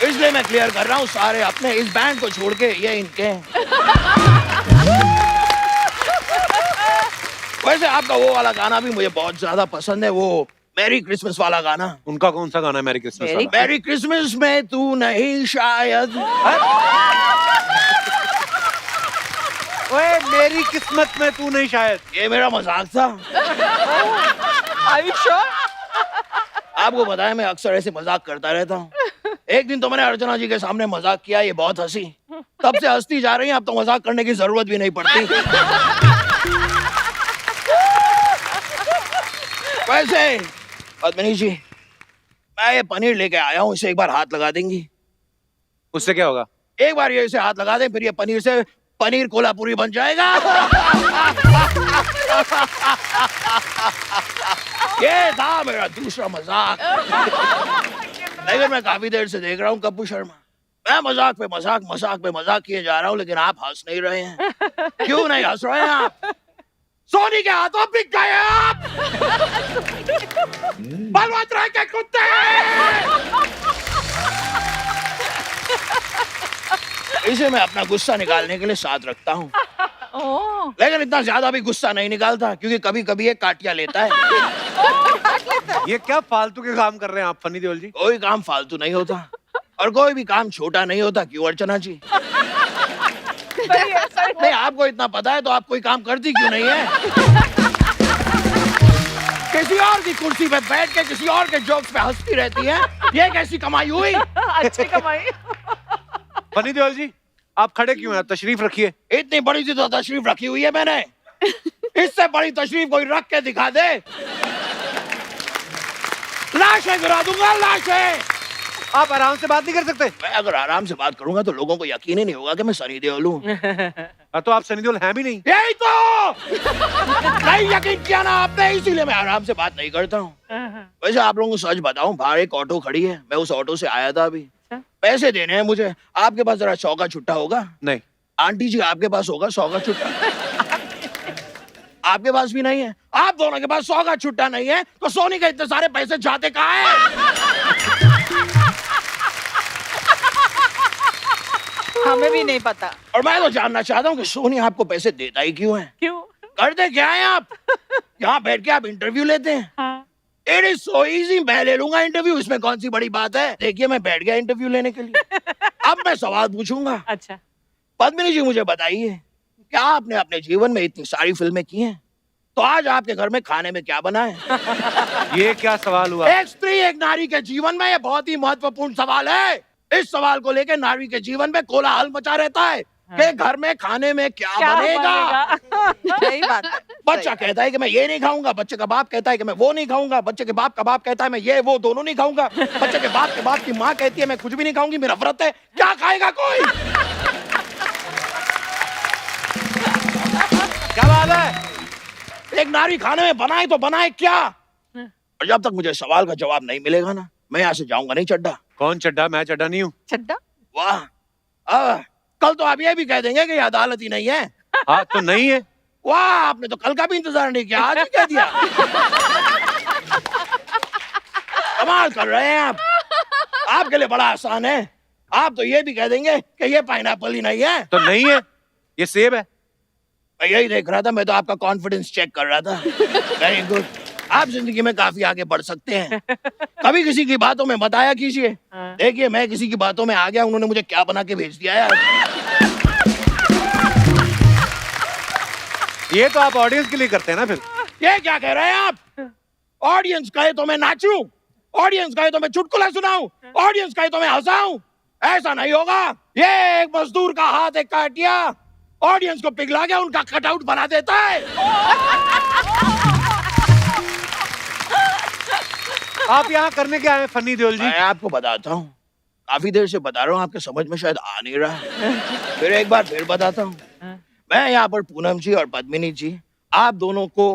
Speaker 7: इसलिए मैं क्लियर कर रहा हूँ, सारे अपने, इस बैंड को छोड़ के ये इनके हैं। वैसे आपका वो वाला गाना भी मुझे बहुत ज्यादा पसंद है, वो मैरी क्रिसमस वाला गाना।
Speaker 2: उनका कौन सा गाना है मैरी क्रिसमस वाला?
Speaker 7: मैरी क्रिसमस में तू नहीं शायद।
Speaker 2: ओए मेरी किस्मत में तू नहीं शायद।
Speaker 7: ये मेरा मजाक था।
Speaker 3: Are you sure?
Speaker 7: आपको बताया मैं अक्सर ऐसे मजाक करता रहता हूँ। एक दिन तो मैंने अर्चना जी के सामने मजाक किया, ये बहुत हंसी, तब से हंसती जा रही है, अब तो मजाक करने की जरूरत भी नहीं पड़ती। वैसे पद्मिनी जी, मैं ये पनीर लेके आया हूँ, इसे एक बार हाथ लगा देंगी?
Speaker 2: उससे क्या होगा?
Speaker 7: एक बार ये इसे हाथ लगा दें, फिर ये पनीर से पनीर कोल्हापुरी बन जाएगा। ये था मेरा दूसरा मजाक। लेकिन मैं काफी देर से देख रहा हूँ कप्पू शर्मा, मैं मजाक पे मजाक, मजाक पे मजाक किए जा रहा हूँ, लेकिन आप हंस नहीं रहे हैं। क्यों नहीं हंस रहे हैं आप? सोनी के हाथों बिक गए आप। बलवंत के कुत्ते। इसे मैं अपना गुस्सा निकालने के लिए साथ रखता हूँ, लेकिन इतना ज्यादा भी गुस्सा नहीं निकालता, क्योंकि कभी कभी ये काटिया लेता है।
Speaker 2: ये क्या फालतू के काम कर रहे हैं आप फनी देओल जी?
Speaker 7: कोई काम फालतू नहीं होता और कोई भी काम छोटा नहीं होता, क्यों अर्चना जी? नहीं, आपको इतना पता है तो आप कोई काम करती क्यों नहीं है? किसी और की कुर्सी पे बैठ के किसी और के जोक्स पे हंसती रहती है। ये कैसी कमाई हुई?
Speaker 5: अच्छी कमाई।
Speaker 2: फनी देओल जी, आप खड़े क्यों हैं? तशरीफ रखिए।
Speaker 7: इतनी बड़ी सी तो तशरीफ रखी हुई है मैंने। इससे बड़ी तशरीफ कोई रख के दिखा दे। लाशें गिरा दूंगा, लाशें।
Speaker 2: आप आराम से बात नहीं कर सकते?
Speaker 7: मैं अगर आराम से बात करूंगा तो लोगों को यकीन ही नहीं होगा कि मैं सनी देओल हूँ।
Speaker 2: तो आप सनी देओल हैं भी नहीं।
Speaker 7: यही तो नहीं यकीन किया ना आपने, इसीलिए मैं आराम से बात नहीं करता हूँ। वैसे आप लोगों को सच बताऊं, बाहर एक ऑटो खड़ी है, मैं उस ऑटो से आया था अभी। पैसे देने हैं मुझे। आपके पास जरा 100 का छुट्टा होगा?
Speaker 2: नहीं।
Speaker 7: आंटी जी आपके पास होगा 100 का छुट्टा? आपके पास भी नहीं है। आप दोनों के पास 100 का छुट्टा नहीं है तो सोनी के इतने सारे पैसे जाते कहाँ हैं?
Speaker 3: हमें भी नहीं पता।
Speaker 7: और मैं तो जानना चाहता हूँ कि सोनी आपको पैसे देता ही क्यों है?
Speaker 5: क्यों?
Speaker 7: करते क्या है आप? यहाँ बैठ के आप इंटरव्यू लेते हैं।
Speaker 5: हाँ।
Speaker 7: इट इज सो इजी, मैं ले लूंगा इंटरव्यू, इसमें कौन सी बड़ी बात है? देखिए मैं बैठ गया इंटरव्यू लेने के लिए। अब मैं सवाल पूछूंगा।
Speaker 5: अच्छा।
Speaker 7: पद्मिनी जी मुझे बताइए, क्या आपने अपने जीवन में इतनी सारी फिल्में की हैं, तो आज आपके घर में खाने में क्या बना है?
Speaker 2: ये क्या सवाल हुआ?
Speaker 7: एक स्त्री एक नारी के जीवन में ये बहुत ही महत्वपूर्ण सवाल है। इस सवाल को लेकर नारी के जीवन में कोलाहल मचा रहता है कि घर में खाने में क्या बनेगा?
Speaker 3: सही बात है।
Speaker 7: बच्चा कहता है कि मैं ये नहीं खाऊंगा, बच्चे का बाप कहता है कि मैं वो नहीं खाऊंगा, बच्चे के बाप का बाप कहता है मैं ये वो दोनों नहीं खाऊंगा, बच्चे के बाप की माँ कहती है मैं कुछ भी नहीं खाऊंगी, मेरा व्रत है। क्या खाएगा कोई?
Speaker 2: क्या बात है?
Speaker 7: एक नारी खाने में बनाए तो बनाए क्या? और जब तक मुझे सवाल का जवाब नहीं मिलेगा ना, मैं यहाँ से जाऊंगा नहीं चड्डा।
Speaker 2: कौन चड्डा? मैं चड्डा नहीं हूँ।
Speaker 3: चड्डा?
Speaker 7: वाह, कल तो आप ये भी कह देंगे कि ये अदालत ही नहीं है।
Speaker 2: हाँ तो नहीं है।
Speaker 7: वाह, आपने तो कल का भी इंतजार नहीं किया, आज ही कह दिया। कमाल कर रहे हैं आप। आपके लिए बड़ा आसान है, आप तो ये भी कह देंगे कि ये पाइनएप्पल ही नहीं है।
Speaker 2: तो नहीं है, ये सेब है।
Speaker 7: मैं यही देख रहा था, मैं तो आपका कॉन्फिडेंस चेक कर रहा था। वेरी गुड, आप जिंदगी में काफी आगे बढ़ सकते हैं। कभी किसी की बातों में मत आया कीजिए। देखिए मैं किसी की बातों में आ गया, उन्होंने मुझे क्या बना के भेज दिया यार।
Speaker 2: ये तो आप ऑडियंस के लिए करते हैं ना फिर।
Speaker 7: ये क्या कह रहे हैं आप? ऑडियंस कहे तो मैं नाचूं, ऑडियंस कहे तो मैं चुटकुला सुनाऊं, ऑडियंस कहे तो मैं हंसाऊं? ऐसा नहीं होगा। ये एक मजदूर का हाथ एक काटिया ऑडियंस को पिघला गया, उनका कटआउट बना देता है।
Speaker 2: आप यहाँ करने क्या आए फनी देओल जी?
Speaker 7: मैं आपको बताता हूँ, काफी देर से बता रहा हूँ, आपके समझ में शायद आ नहीं रहा है। फिर एक बार फिर बताता हूँ। मैं यहाँ पर पूनम जी और पद्मिनी जी, आप दोनों को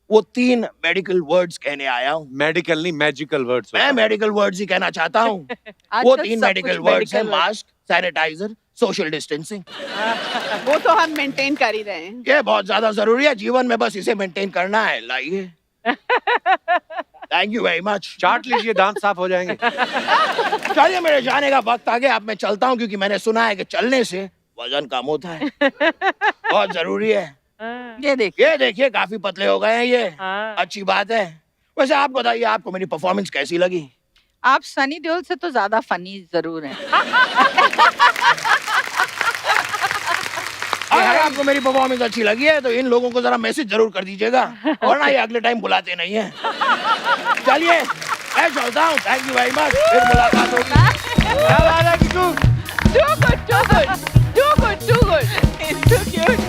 Speaker 7: वो 3 मेडिकल वर्ड्स कहने आया हूँ।
Speaker 2: मेडिकल नहीं, मैजिकल वर्ड्स।
Speaker 7: मैं मेडिकल वर्ड्स ही कहना चाहता हूँ। वो
Speaker 3: आजकल
Speaker 7: 3
Speaker 3: सब
Speaker 7: मेडिकल
Speaker 3: कुछ
Speaker 7: वर्ड्स हैं,
Speaker 3: medical word।
Speaker 7: Mask, sanitiser, social distancing.
Speaker 4: वो तो हम मेंटेन कर ही रहे हैं।
Speaker 7: ये बहुत ज्यादा जरूरी है जीवन में, बस इसे मेंटेन करना है। लाइए। Thank you very much.
Speaker 2: चाट लीजिए, दांत साफ हो जाएंगे।
Speaker 7: चलिए मेरे जाने का वक्त आ गया, अब मैं चलता हूँ, क्योंकि मैंने सुना है कि चलने से वजन कम होता है। बहुत जरूरी है।
Speaker 3: ये देखिए।
Speaker 7: ये देखिए काफी पतले हो गए हैं ये।
Speaker 5: हाँ।
Speaker 7: अच्छी बात है। वैसे आप बताइए, आपको मेरी परफॉर्मेंस कैसी लगी?
Speaker 3: आप सनी देओल से तो ज्यादा फनी जरूर हैं।
Speaker 7: अगर आपको मेरी परफॉर्मेंस अच्छी लगी है तो इन लोगों को जरा मैसेज जरूर कर दीजिएगा, वरना ये अगले टाइम बुलाते नहीं है। चलिए मैं चलता हूँ। थैंक यू वेरी मच, फिर मुलाकात होगी।
Speaker 2: क्या बात है किशु?
Speaker 4: Too good, too good, too good, too good. It's too cute.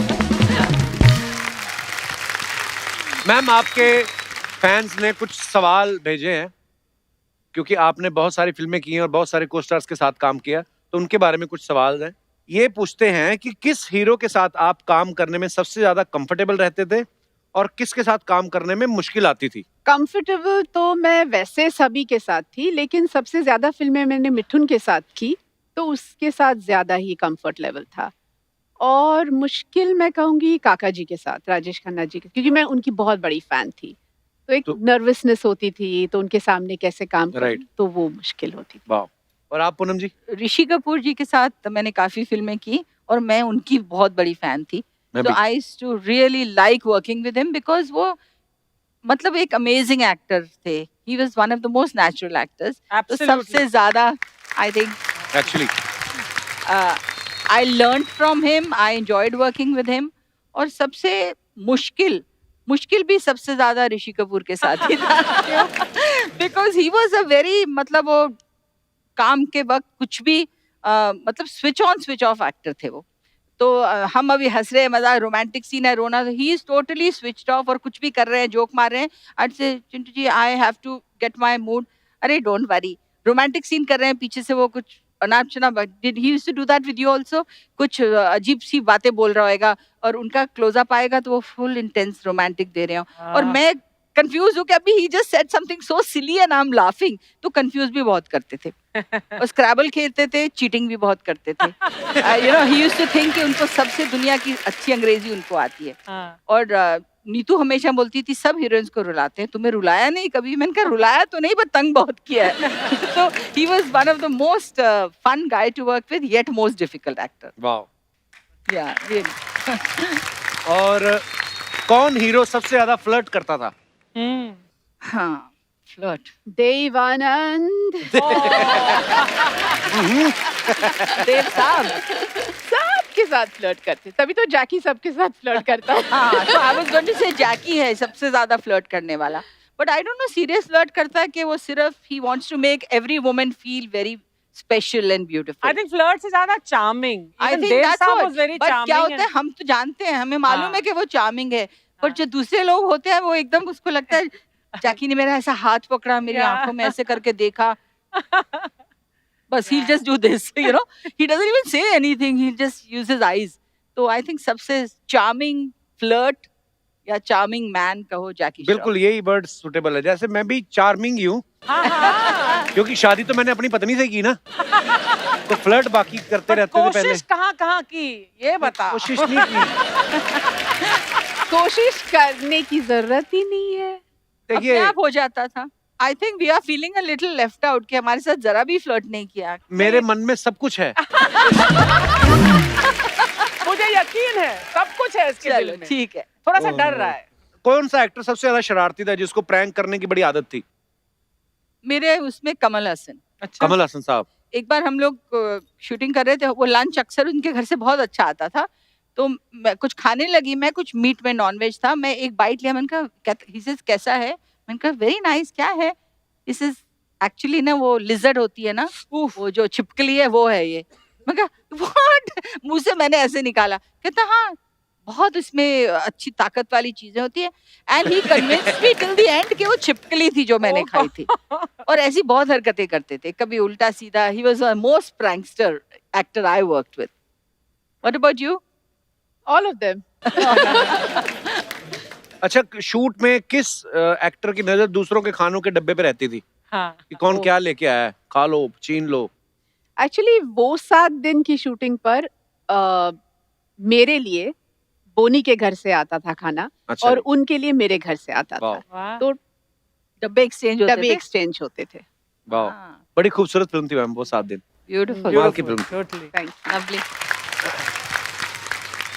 Speaker 2: Ma'am, आपके फैंस ने कुछ सवाल भेजे हैं, क्योंकि आपने बहुत सारी फिल्में की हैं और बहुत सारे को स्टार्स के साथ काम किया, तो उनके बारे में कुछ सवाल हैं। ये पूछते हैं कि किस हीरो के साथ आप काम करने में सबसे ज्यादा कंफर्टेबल रहते थे और किसके साथ काम करने में मुश्किल आती थी?
Speaker 4: कंफर्टेबल तो मैं वैसे सभी के साथ थी, लेकिन सबसे ज्यादा फिल्में मैंने मिठुन के साथ की, तो उसके साथ ज्यादा ही कंफर्ट लेवल था। और मुश्किल मैं कहूँगी काका जी के साथ, राजेश खन्ना जी के, क्योंकि मैं उनकी बहुत बड़ी फैन थी, तो एक नर्वसनेस होती थी, तो उनके सामने कैसे काम करूं, तो वो मुश्किल होती थी।
Speaker 2: वाह। और आप पूनम जी?
Speaker 3: ऋषि कपूर जी के साथ मैंने काफी फिल्में की और मैं उनकी बहुत बड़ी फैन थी, तो I used to really like working with him, because वो मतलब एक अमेजिंग एक्टर थे। He was one of the most natural actors. तो सबसे ज्यादा I think
Speaker 2: actually
Speaker 3: I learned from him, I enjoyed working with him। और सबसे मुश्किल मुश्किल भी सबसे ज्यादा ऋषि कपूर के साथ ही था because he was a very मतलब वो काम के वक्त कुछ भी मतलब switch on switch off actor थे वो। तो हम अभी हंस रहे हैं, मजा रोमांटिक सीन है, रोना, he is totally switched off और कुछ भी कर रहे हैं, जोक मार रहे हैं, I say Chintu ji I have to get my mood, अरे डोंट वरी, रोमांटिक सीन कर रहे हैं, पीछे से वो कुछ अनाप शनाप, did he used to do that with you also, कुछ अजीब सी बातें बोल रहा होगा और उनका क्लोजअप आएगा तो वो फुल इंटेंस रोमांटिक दे रहे हो और मैं कंफ्यूज हूँ कि अभी ही just said something so silly and I am laughing, तो कंफ्यूज भी बहुत करते थे और स्क्रैबल खेलते थे, चीटिंग भी बहुत करते थे, you know he used to think कि उनको सबसे दुनिया की अच्छी अंग्रेजी उनको आती है और नीतू हमेशा बोलती थी सब हीरोइंस को रुलाते हैं, तुम्हें रुलाया नहीं कभी? मैंने कहा रुलाया तो नहीं पर तंग बहुत किया है तो he was one of the most fun guy to work with yet most difficult actor.
Speaker 2: वाह।
Speaker 3: Yeah really.
Speaker 2: और कौन हीरो सबसे ज्यादा फ्लर्ट करता था?
Speaker 3: हाँ फ्लर्ट
Speaker 4: देवानंद
Speaker 3: देव साहब
Speaker 4: सबके साथ फ्लर्ट करते, तभी तो जैकी सबके साथ फ्लर्ट करता है।
Speaker 3: हाँ तो आई वाज गोइंग टू से जैकी है सबसे ज्यादा फ्लर्ट करने वाला, but I don't know serious flirt करता है कि वो सिर्फ he wants to make every woman feel very special and beautiful.
Speaker 5: I think flirt से ज्यादा charming,
Speaker 3: I think that's what, but क्या होता है हम तो जानते हैं, हमें मालूम है कि वो चार्मिंग है, पर जो दूसरे लोग होते हैं वो एकदम उसको लगता है जैकी ने मेरा ऐसा हाथ पकड़ा, मेरी आंखों में ऐसे करके देखा, बस he'll just do this, you know, he doesn't even say anything, he'll just use his eyes। तो I think सबसे charming flirt या charming man कहो जैकी श्रॉफ।
Speaker 2: बिल्कुल यही वर्ड सुटेबल है, जैसे मैं भी चार्मिंग ही हूँ क्योंकि शादी तो मैंने अपनी पत्नी से की ना तो फ्लर्ट बाकी करते रहते थे पहले।
Speaker 5: कोशिश कहाँ की ये बता।
Speaker 2: कोशिश नहीं की।
Speaker 4: कोशिश करने की जरूरत ही नहीं है,
Speaker 3: अपने
Speaker 2: देखिए
Speaker 3: आप हो जाता था। I think we are feeling a little left out कि हमारे साथ जरा भी फ्लर्ट नहीं किया।
Speaker 2: मेरे मन में सब कुछ है।
Speaker 5: मुझे यकीन है सब कुछ है इसके दिल
Speaker 3: चलो
Speaker 5: में,
Speaker 3: ठीक है।
Speaker 5: थोड़ा सा डर रहा है।
Speaker 2: कौन सा एक्टर सबसे ज्यादा शरारती था जिसको प्रैंक करने की बड़ी आदत थी?
Speaker 3: मेरे उसमें कमल हसन।
Speaker 5: अच्छा
Speaker 2: कमल हसन साहब।
Speaker 3: एक बार हम लोग शूटिंग कर रहे थे, वो लंच अक्सर उनके घर से बहुत अच्छा आता था, तो मैं कुछ खाने लगी, मैं कुछ मीट में नॉन वेज था, मैं एक बाइट लिया, मैंने कहा ही सेज कैसा है, मैंने कहा वेरी नाइस, क्या है? दिस इज एक्चुअली ना वो लिजर्ड होती है ना, वो जो छिपकली है वो है ये। मैं कहा व्हाट, मुंह से मैंने ऐसे निकाला, कहता हाँ बहुत इसमें अच्छी ताकत वाली चीजें होती है, and he convinced me till the end कि वो छिपकली थी जो मैंने खाई थी। और ऐसी बहुत हरकतें करते थे, कभी उल्टा सीधा। He was the most prankster actor I worked with. What about you?
Speaker 4: All of them.
Speaker 2: अच्छा, शूट में किस एक्टर की नजर दूसरों के खानों के डब्बे पे रहती थी
Speaker 5: हाँ।
Speaker 2: कि कौन क्या लेके आया है, खा लो छीन लो?
Speaker 4: एक्चुअली वो 7 दिन की शूटिंग पर मेरे लिए बोनी के घर से आता था खाना,
Speaker 2: अच्छा
Speaker 4: और
Speaker 2: जी।
Speaker 4: उनके लिए मेरे घर से आता
Speaker 2: वाह।
Speaker 4: था,
Speaker 5: वाह।
Speaker 4: तो
Speaker 3: डब्बे एक्सचेंज होते
Speaker 4: डब्बे
Speaker 3: थे।
Speaker 4: एक्सचेंज होते थे।
Speaker 2: वाह, बड़ी खूबसूरत फिल्म थी मैम वो 7 दिन।
Speaker 3: ब्यूटीफुल,
Speaker 2: कमाल की फिल्म।
Speaker 5: टोटली।
Speaker 4: Thank
Speaker 3: lovely.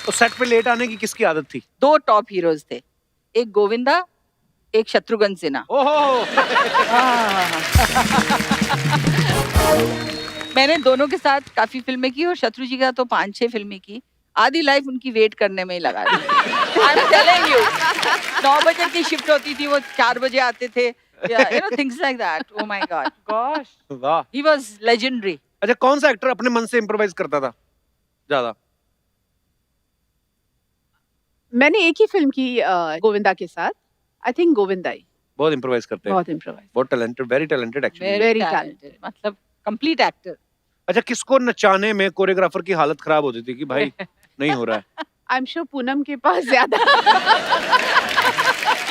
Speaker 2: तो सेट पे लेट आने की किसकी आदत थी?
Speaker 3: 2 टॉप हीरोज थे, एक गोविंदा, एक शत्रुघ्न सिन्हा।
Speaker 2: ओहो
Speaker 3: मैंने दोनों के साथ काफी फिल्में की और शत्रु जी का तो 5-6 फिल्में की। आधी लाइफ उनकी वेट करने में ही लगा दी। आई एम टेलिंग यू, 9 बजे की शिफ्ट होती थी, वो 4 बजे आते थे, you know things like that. Oh my god,
Speaker 5: gosh.
Speaker 2: वाह।
Speaker 3: He was legendary.
Speaker 2: अच्छा, कौन सा एक्टर अपने मन से इम्प्रोवाइज करता था ज्यादा?
Speaker 4: मैंने एक ही फिल्म की गोविंदा के साथ, आई थिंक गोविंदा ही
Speaker 2: बहुत इम्प्रोवाइज करते हैं,
Speaker 4: बहुत इम्प्रोवाइज।
Speaker 2: बहुत talented, very talented actually.
Speaker 4: Very
Speaker 3: talented, मतलब कंप्लीट एक्टर।
Speaker 2: अच्छा, किसको नचाने में कोरियोग्राफर की हालत खराब होती थी कि भाई नहीं हो रहा है?
Speaker 4: आई एम श्योर पूनम के पास ज्यादा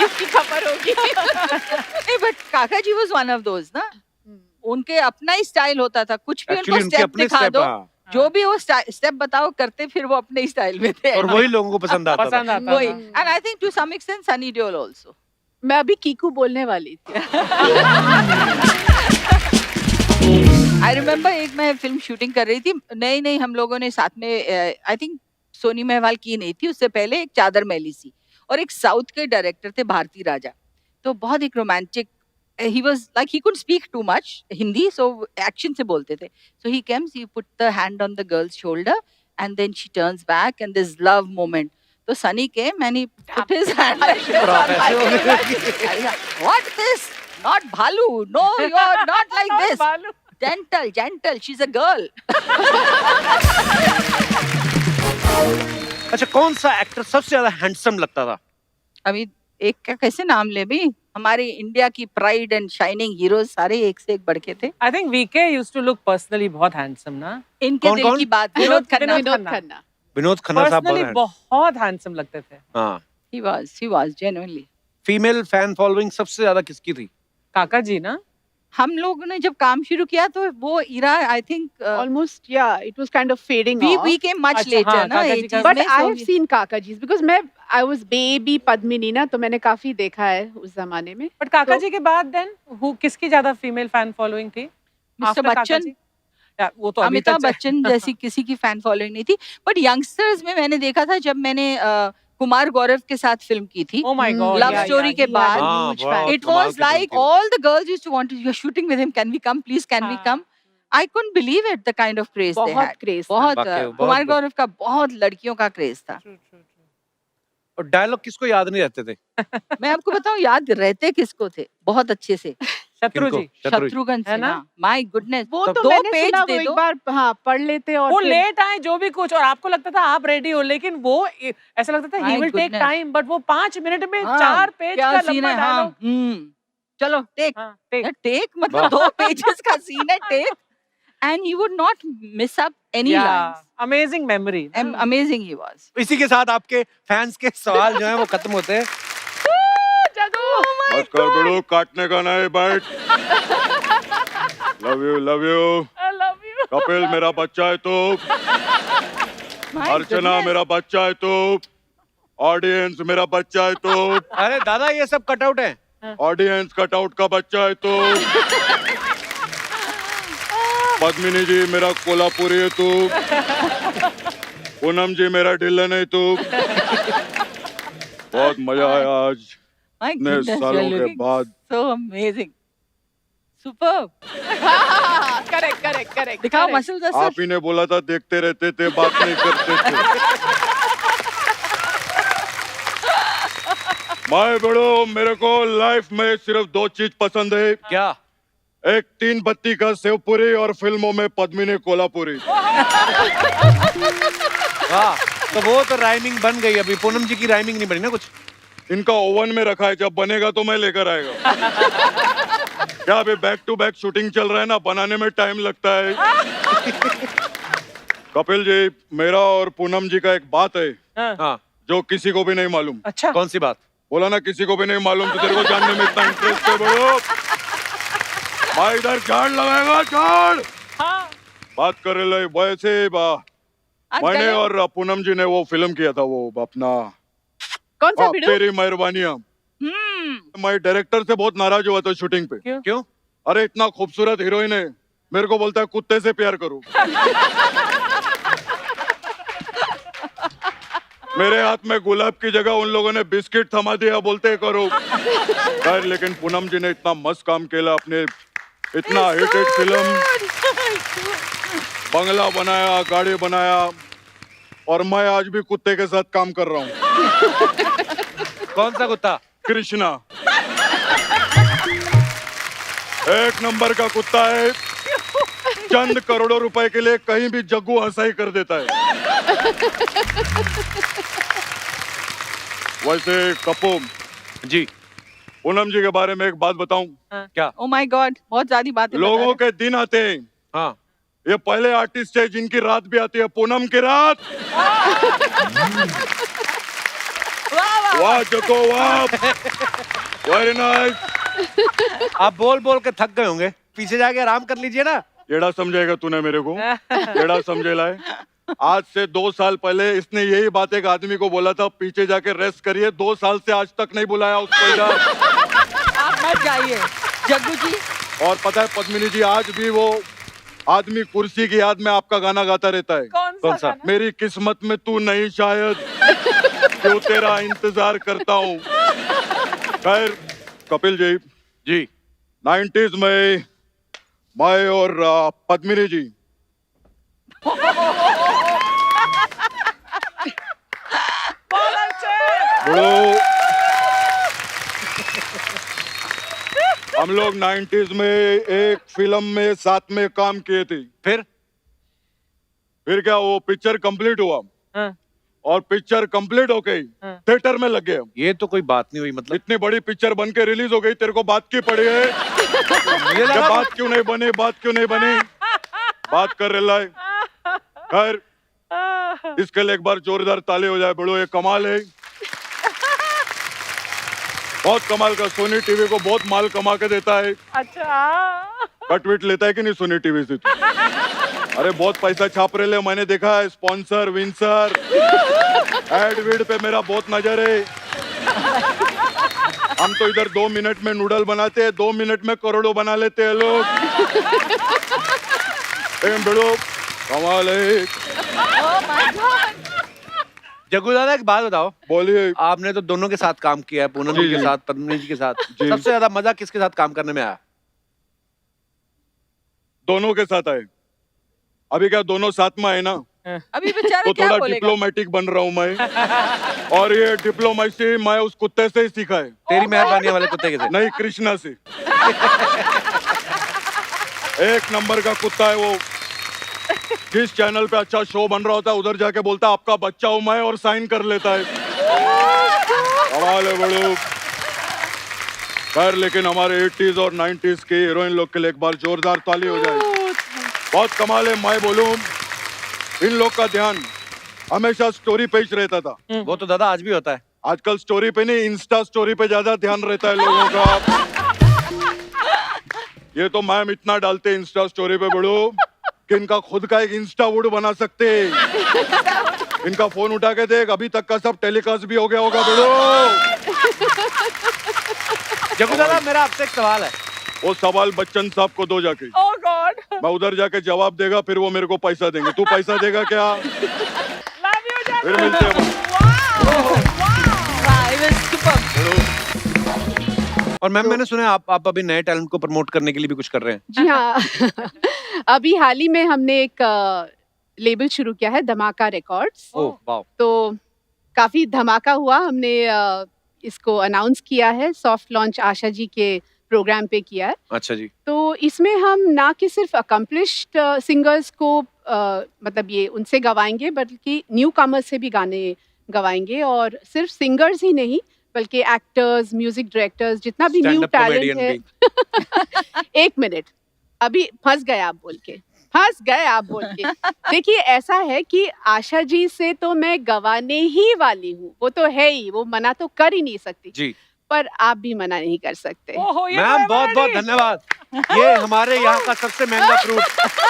Speaker 4: इसकी खबर होगी।
Speaker 3: नहीं, बट काका जी वाज वन ऑफ दोस ना, उनके अपना ही स्टाइल होता था, कुछ भी
Speaker 2: एक्चुअली
Speaker 3: उनको
Speaker 2: उनके
Speaker 3: स्टेप
Speaker 2: अपने
Speaker 3: दिखा
Speaker 2: स्टेप,
Speaker 3: दो,
Speaker 2: हाँ,
Speaker 3: जो भी वो स्टेप बताओ करते, फिर वो अपने ही स्टाइल में थे।
Speaker 2: और वही लोगों को पसंद आता था।
Speaker 5: पसंद आता
Speaker 3: वही,
Speaker 5: था।
Speaker 3: And I think to some extent Sunny Deol also.
Speaker 4: मैं अभी कीकू बोलने वाली थी।
Speaker 3: आई रिमेम्बर एक मैं फिल्म शूटिंग कर रही थी, नई हम लोगों ने साथ में, आई थिंक सोनी मेहवाल की नहीं थी, उससे पहले एक चादर मैली सी, और एक साउथ के डायरेक्टर थे भारती राजा, तो बहुत एक romantic, he was like he couldn't speak too much Hindi, so action से बोलते थे, so he comes, he put the hand on the girl's shoulder and then she turns back and this love moment, तो Sunny came and he put his hand like this on my face. What this? Not Bhalu. No, you are not like this. Gentle, gentle. She's a girl.
Speaker 2: अच्छा, कौन सा actor सबसे ज्यादा handsome लगता था?
Speaker 3: अभी एक का कैसे नाम ले भी, हमारे इंडिया की प्राइड एंड शाइनिंग हीरोज सारे एक से एक बढ़ के थे।
Speaker 5: I think VK used to look personally बहुत handsome ना।
Speaker 3: इनके दिल
Speaker 2: कौन-कौन?
Speaker 3: की बात, विनोद खन्ना।
Speaker 4: विनोद खन्ना।
Speaker 2: विनोद खन्ना साहब
Speaker 5: Personally बहुत handsome लगते थे।
Speaker 2: हाँ।
Speaker 3: He was genuinely.
Speaker 2: Female fan following सबसे ज्यादा किसकी थी?
Speaker 5: काका जी ना।
Speaker 3: हम लोगों ने जब काम शुरू किया तो वो era I think
Speaker 4: Almost, yeah, it was kind of fading
Speaker 3: we
Speaker 4: off.
Speaker 3: we came much
Speaker 5: अच्छा,
Speaker 3: later
Speaker 5: हाँ,
Speaker 3: ना
Speaker 5: काका
Speaker 3: ये
Speaker 5: जी का-
Speaker 3: चीज
Speaker 4: But
Speaker 3: में,
Speaker 4: I
Speaker 3: so
Speaker 4: have seen काका जी because I was baby Padmini ना, तो मैंने काफी देखा है उस जमाने में।
Speaker 5: But काका
Speaker 4: तो-
Speaker 5: जी के बाद then किसकी ज्यादा फीमेल फैन फॉलोइंग थी?
Speaker 3: मिस्टर
Speaker 5: After काका
Speaker 3: बच्चन,
Speaker 5: जी? Yeah, वो तो अभी
Speaker 3: अमिताभ
Speaker 5: तक
Speaker 3: बच्चन जैसी किसी की फैन फॉलोइंग नहीं थी। बट यंगस्टर्स में मैंने देखा था जब मैंने कुमार गौरव के साथ फिल्म की थी,
Speaker 5: Oh my God,
Speaker 3: love
Speaker 5: yeah,
Speaker 3: story
Speaker 5: yeah,
Speaker 3: के
Speaker 4: he had a
Speaker 3: बाद,
Speaker 2: हाँ,
Speaker 4: huge
Speaker 2: बहुत
Speaker 4: fan.
Speaker 3: it
Speaker 2: कमाल
Speaker 3: was
Speaker 2: की फिल्म
Speaker 3: like
Speaker 2: थी वो।
Speaker 3: all the girls used to want to, you're shooting with him, can we come please, can we
Speaker 5: हाँ।
Speaker 3: come? I couldn't believe it, the kind of craze they
Speaker 4: बहुत
Speaker 3: had.
Speaker 4: Craze था।
Speaker 3: बहुत
Speaker 2: वाकई में,
Speaker 3: कुमार
Speaker 2: बहुत-
Speaker 3: गौरव का बहुत लड़कियों का क्रेज था।
Speaker 5: True, true, true.
Speaker 2: और डायलॉग किसको याद नहीं रहते थे?
Speaker 3: मैं आपको बताऊं याद रहते किसको थे बहुत अच्छे से,
Speaker 5: शत्रु
Speaker 2: किनको?
Speaker 5: जी।
Speaker 3: शत्रुघ्न
Speaker 5: है
Speaker 3: सिन्हा।
Speaker 5: ना?
Speaker 3: माय गुडनेस,
Speaker 4: वो तो
Speaker 3: दो
Speaker 4: मैंने
Speaker 3: पेज
Speaker 4: सुना,
Speaker 3: दे
Speaker 4: वो एक
Speaker 3: दो।
Speaker 4: बार हाँ पढ़ लेते और
Speaker 5: वो
Speaker 4: फिर-
Speaker 5: लेट आए जो भी कुछ, और आपको लगता था आप रेडी हो, लेकिन वो ऐसा लगता था
Speaker 3: My
Speaker 5: he will take
Speaker 3: goodness.
Speaker 5: Time, but वो 5 मिनट में
Speaker 3: हाँ,
Speaker 5: 4 पेज
Speaker 3: क्या
Speaker 5: का
Speaker 3: सीन
Speaker 5: लंबा
Speaker 3: है, हाँ,
Speaker 5: डायलॉग।
Speaker 3: चलो टेक,
Speaker 5: हाँ, take.
Speaker 3: टेक मतलब 2 पेजेस का सीन है, take, and he would not miss up any
Speaker 5: Yeah,
Speaker 3: lines.
Speaker 5: amazing memory.
Speaker 3: Amazing he was.
Speaker 2: इसी के साथ आपके फैंस के सवाल जो हैं वो खत्म होते हैं।
Speaker 9: बस कर बेड़ो, काटने का नहीं, बैठ। Love you love you.
Speaker 5: I love you.
Speaker 9: Kapil मेरा बच्चा है तू, अर्चना मेरा बच्चा है तू, ऑडियंस मेरा बच्चा है तू,
Speaker 2: अरे दादा ये सब कटआउट है।
Speaker 9: ऑडियंस कटआउट का बच्चा है तू, पद्मिनी जी मेरा कोल्हापुरी है तू, पूनम जी मेरा ढिल्लन है तू। बहुत मजा आया आज
Speaker 3: माय
Speaker 9: इतने
Speaker 3: गुडनेस,
Speaker 9: सालों के बाद।
Speaker 3: So amazing, superb.
Speaker 4: Correct correct correct.
Speaker 3: दिखाओ मसल्स
Speaker 9: आप
Speaker 3: असर।
Speaker 9: ही ने बोला था देखते रहते थे, बात नहीं करते थे। माए बड़ो, मेरे को लाइफ में सिर्फ 2 चीज पसंद है।
Speaker 2: क्या?
Speaker 9: एक 3 बत्ती का सेवपुरी और फिल्मों में पद्मिनी कोल्हापुरी।
Speaker 2: वाह, तो वो तो राइमिंग बन गई। अभी पूनम जी की राइमिंग नहीं बनी ना कुछ?
Speaker 9: इनका ओवन में रखा है, जब बनेगा तो मैं लेकर आएगा। क्या अभी बैक टू बैक शूटिंग चल रहा है ना, बनाने में टाइम लगता है। कपिल जी, मेरा और पूनम जी का एक बात है
Speaker 2: हाँ,
Speaker 9: जो किसी को भी नहीं मालूम।
Speaker 5: अच्छा,
Speaker 2: कौन सी बात?
Speaker 9: बोला ना किसी को भी नहीं मालूम, तो तेरे को जानने में इतना इंटरेस्ट है बड़ो। भाई इधर झाड़ लगाएगा, झाड़।
Speaker 5: हाँ,
Speaker 9: बात कर रहे वैसे
Speaker 3: आज
Speaker 9: मैंने
Speaker 3: कल-
Speaker 9: और पूनम जी ने वो फिल्म किया था, वो अपना
Speaker 4: कौन सा वीडियो?
Speaker 9: तेरी मेहरबानियां। मैं डायरेक्टर से बहुत नाराज हुआ था शूटिंग पे।
Speaker 2: क्यों?
Speaker 9: अरे इतना खूबसूरत हीरोइन है, मेरे को बोलता है कुत्ते से प्यार करो। मेरे हाथ में गुलाब की जगह उन लोगों ने बिस्किट थमा दिया, बोलते करो। खैर, लेकिन पूनम जी ने इतना मस्त काम किया, अपने इतना हिटेड फिल्म, बंगला बनाया, गाड़ी बनाया, और मैं आज भी कुत्ते के साथ काम कर रहा हूँ।
Speaker 2: कौन सा कुत्ता?
Speaker 9: कृष्णा, 1 नंबर का कुत्ता है। चंद करोड़ों रुपए के लिए कहीं भी जग्गू हंसाई कर देता है। वैसे कपू
Speaker 2: जी,
Speaker 9: पूनम जी के बारे में एक बात बताऊं।
Speaker 2: क्या?
Speaker 3: ओ माय गॉड, बहुत ज्यादा बातें बता
Speaker 9: लोगों
Speaker 3: रहे।
Speaker 9: के दिन आते हैं,
Speaker 2: हाँ,
Speaker 9: ये पहले आर्टिस्ट है जिनकी रात भी आती है। पूनम की रात, वाह जको वाह, वेरी नाइस।
Speaker 2: आप बोल बोल के थक गए होंगे, पीछे जाके आराम कर लीजिए ना।
Speaker 9: एड़ा समझेगा तूने मेरे को, एड़ा समझेला है। आज से 2 साल पहले इसने यही बात एक आदमी को बोला था, पीछे जाके रेस्ट करिए। 2 साल से आज तक नहीं बुलाया उसको इधर।
Speaker 3: आप मत जाइए जग्गू जी।
Speaker 9: और पता है पद्मिनी जी, आज भी वो आदमी कुर्सी की याद में आपका गाना गाता रहता है।
Speaker 2: कौन सा?
Speaker 5: गाना?
Speaker 9: मेरी किस्मत में तू नहीं शायद, क्यों तेरा इंतजार करता हूँ। खैर कपिल जी,
Speaker 2: जी,
Speaker 9: 90s में मैं और पद्मिनी जी
Speaker 5: बोला
Speaker 9: बड़ो, हम लोग 90s में एक फिल्म में साथ में काम किए थे।
Speaker 2: फिर
Speaker 9: क्या वो पिक्चर कंप्लीट हुआ
Speaker 5: हाँ।
Speaker 9: और पिक्चर कंप्लीट हो गई, थिएटर में लग गए हम।
Speaker 2: ये तो कोई बात नहीं हुई, मतलब
Speaker 9: इतनी बड़ी पिक्चर बन के रिलीज हो गई, तेरे को बात की पड़ी है?
Speaker 2: मुझे
Speaker 9: क्या
Speaker 2: लगा
Speaker 9: बात क्यों नहीं बनी, बात क्यों नहीं बनी? बात कर रहा है। खैर, इसके लिए एक बार जोरदार ताली हो जाए बड़ो, ये कमाल है, बहुत कमाल का। सोनी टीवी को बहुत माल कमा के देता है।
Speaker 5: अच्छा,
Speaker 9: कटविट लेता है कि नहीं सोनी टीवी से तू? अरे बहुत पैसा छाप रहे ले, मैंने देखा है, स्पॉन्सर विंसर एड वीड पे मेरा बहुत नजर है। हम तो इधर 2 मिनट में नूडल बनाते हैं, 2 मिनट में करोड़ों बना लेते हैं लोग। बड़ो कमाल है।
Speaker 2: जग्गू दादा एक बात बताओ,
Speaker 9: बोलिए।
Speaker 2: आपने तो दोनों के साथ काम किया है, पूनम जी के साथ, पद्मिनी जी के साथ।
Speaker 9: जी।
Speaker 2: सबसे ज्यादा मजा किसके साथ काम करने में आया?
Speaker 9: दोनों के साथ आए। अभी क्या दोनों साथ में है ना,
Speaker 3: अभी बेचारा
Speaker 9: तो
Speaker 3: क्या
Speaker 9: थोड़ा
Speaker 3: बोलेगा?
Speaker 9: डिप्लोमेटिक बन रहा हूँ मैं। और ये डिप्लोमेसी मैं उस कुत्ते से ही सीखा है।
Speaker 2: तेरी मेहरबानी वाले कुत्ते के साथ?
Speaker 9: नहीं, कृष्णा से। एक नंबर का कुत्ता है वो। जिस चैनल पे अच्छा शो बन रहा होता है उधर जाके बोलता है आपका बच्चा हूं मैं, और साइन कर लेता है। कमाल है बड़ो। खैर, लेकिन हमारे 80s और 90s के हीरोइन लोग के लिए एक बार जोरदार ताली हो जाए। बहुत कमाल है। मैं बोलूं, इन लोग का ध्यान हमेशा स्टोरी पे ही रहता था।
Speaker 2: वो तो दादा आज भी होता है।
Speaker 9: आजकल स्टोरी पे नहीं, इंस्टा स्टोरी पे ज्यादा ध्यान रहता है लोगों का। ये तो मैम इतना डालते इंस्टा स्टोरी पे बड़ो कि इनका खुद का एक इंस्टा वुड बना सकते। इनका फोन उठा के देख, अभी तक का सब टेलीकास्ट भी हो गया होगा बड़ो।
Speaker 2: जग्गू दादा, मेरा आपसे एक सवाल है।
Speaker 9: वो सवाल बच्चन साहब को दो जाके।
Speaker 5: ओह गॉड,
Speaker 9: मैं उधर जाके जवाब देगा, फिर वो मेरे को पैसा देंगे। तू पैसा देगा क्या?
Speaker 5: Love you Jaggu.
Speaker 9: फिर मिलते हैं।
Speaker 2: और मैम, मैंने सुना है आप अभी नए टैलेंट को प्रमोट करने के लिए भी कुछ कर रहे हैं।
Speaker 4: जी हाँ। अभी हाल ही में हमने एक लेबल शुरू किया है, धमाका रिकॉर्ड्स।
Speaker 2: ओह वाव।
Speaker 4: तो काफी धमाका हुआ। हमने इसको अनाउंस किया है, सॉफ्ट लॉन्च आशा जी के प्रोग्राम पे किया है।
Speaker 2: अच्छा जी।
Speaker 4: तो इसमें हम ना कि सिर्फ अकम्पलिश्ड सिंगर्स को मतलब ये उनसे गवाएंगे, बल्कि न्यू कमर्स से भी गाने गवाएंगे। और सिर्फ सिंगर्स ही नहीं, बल्कि एक्टर्स, म्यूजिक डायरेक्टर्स, जितना भी न्यू टैलेंट है। एक मिनट, अभी फंस गए आप बोल के, फंस गए आप बोल के। देखिए, ऐसा है कि आशा जी से तो मैं गवाने ही वाली हूँ, वो तो है ही, वो मना तो कर ही नहीं सकती
Speaker 2: जी।
Speaker 4: पर आप भी मना नहीं कर सकते।
Speaker 2: मैम, बहुत बहुत धन्यवाद। ये हमारे यहाँ का सबसे महंगा फ्रूट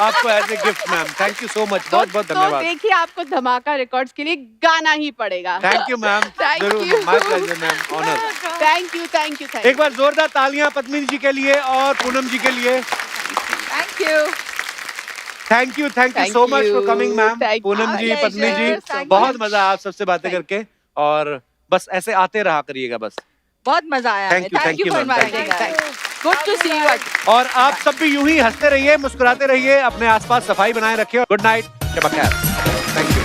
Speaker 2: आपको as a gift ma'am. Thank you so much, बहुत बहुत
Speaker 4: तो
Speaker 2: धन्यवाद।
Speaker 4: देखिए, आपको धमाका रिकॉर्ड्स के लिए गाना ही पड़ेगा।
Speaker 2: Thank you ma'am.
Speaker 4: Thank
Speaker 2: जरूर,
Speaker 4: you.
Speaker 2: My pleasure ma'am, honour.
Speaker 4: Thank you, thank you, thank
Speaker 2: एक बार जोरदार तालियां पद्मिनी जी के लिए और पूनम जी के लिए।
Speaker 3: Thank you.
Speaker 2: Thank you
Speaker 4: Thank
Speaker 2: so much for
Speaker 4: you.
Speaker 2: Coming ma'am.
Speaker 4: Thank
Speaker 2: Poonam
Speaker 3: you.
Speaker 2: Ji, Padmini ji,
Speaker 3: Thank you.
Speaker 2: बहुत मजा आया आप सबसे बातें करके। और बस ऐसे आते रहा करिएगा बस।
Speaker 3: बहुत मजा आया।
Speaker 2: Thank you, thank you,
Speaker 3: for
Speaker 2: ma'am. Thank
Speaker 3: inviting. Good to see you.
Speaker 2: और आप सब भी यूं ही हंसते रहिए, मुस्कुराते रहिए, अपने आसपास सफाई बनाए रखिए। गुड नाइट, शब खैर। Thank you.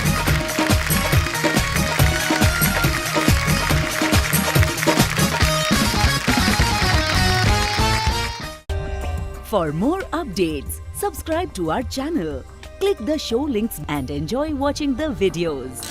Speaker 10: For more updates, subscribe to our channel, click the show links and enjoy watching the videos.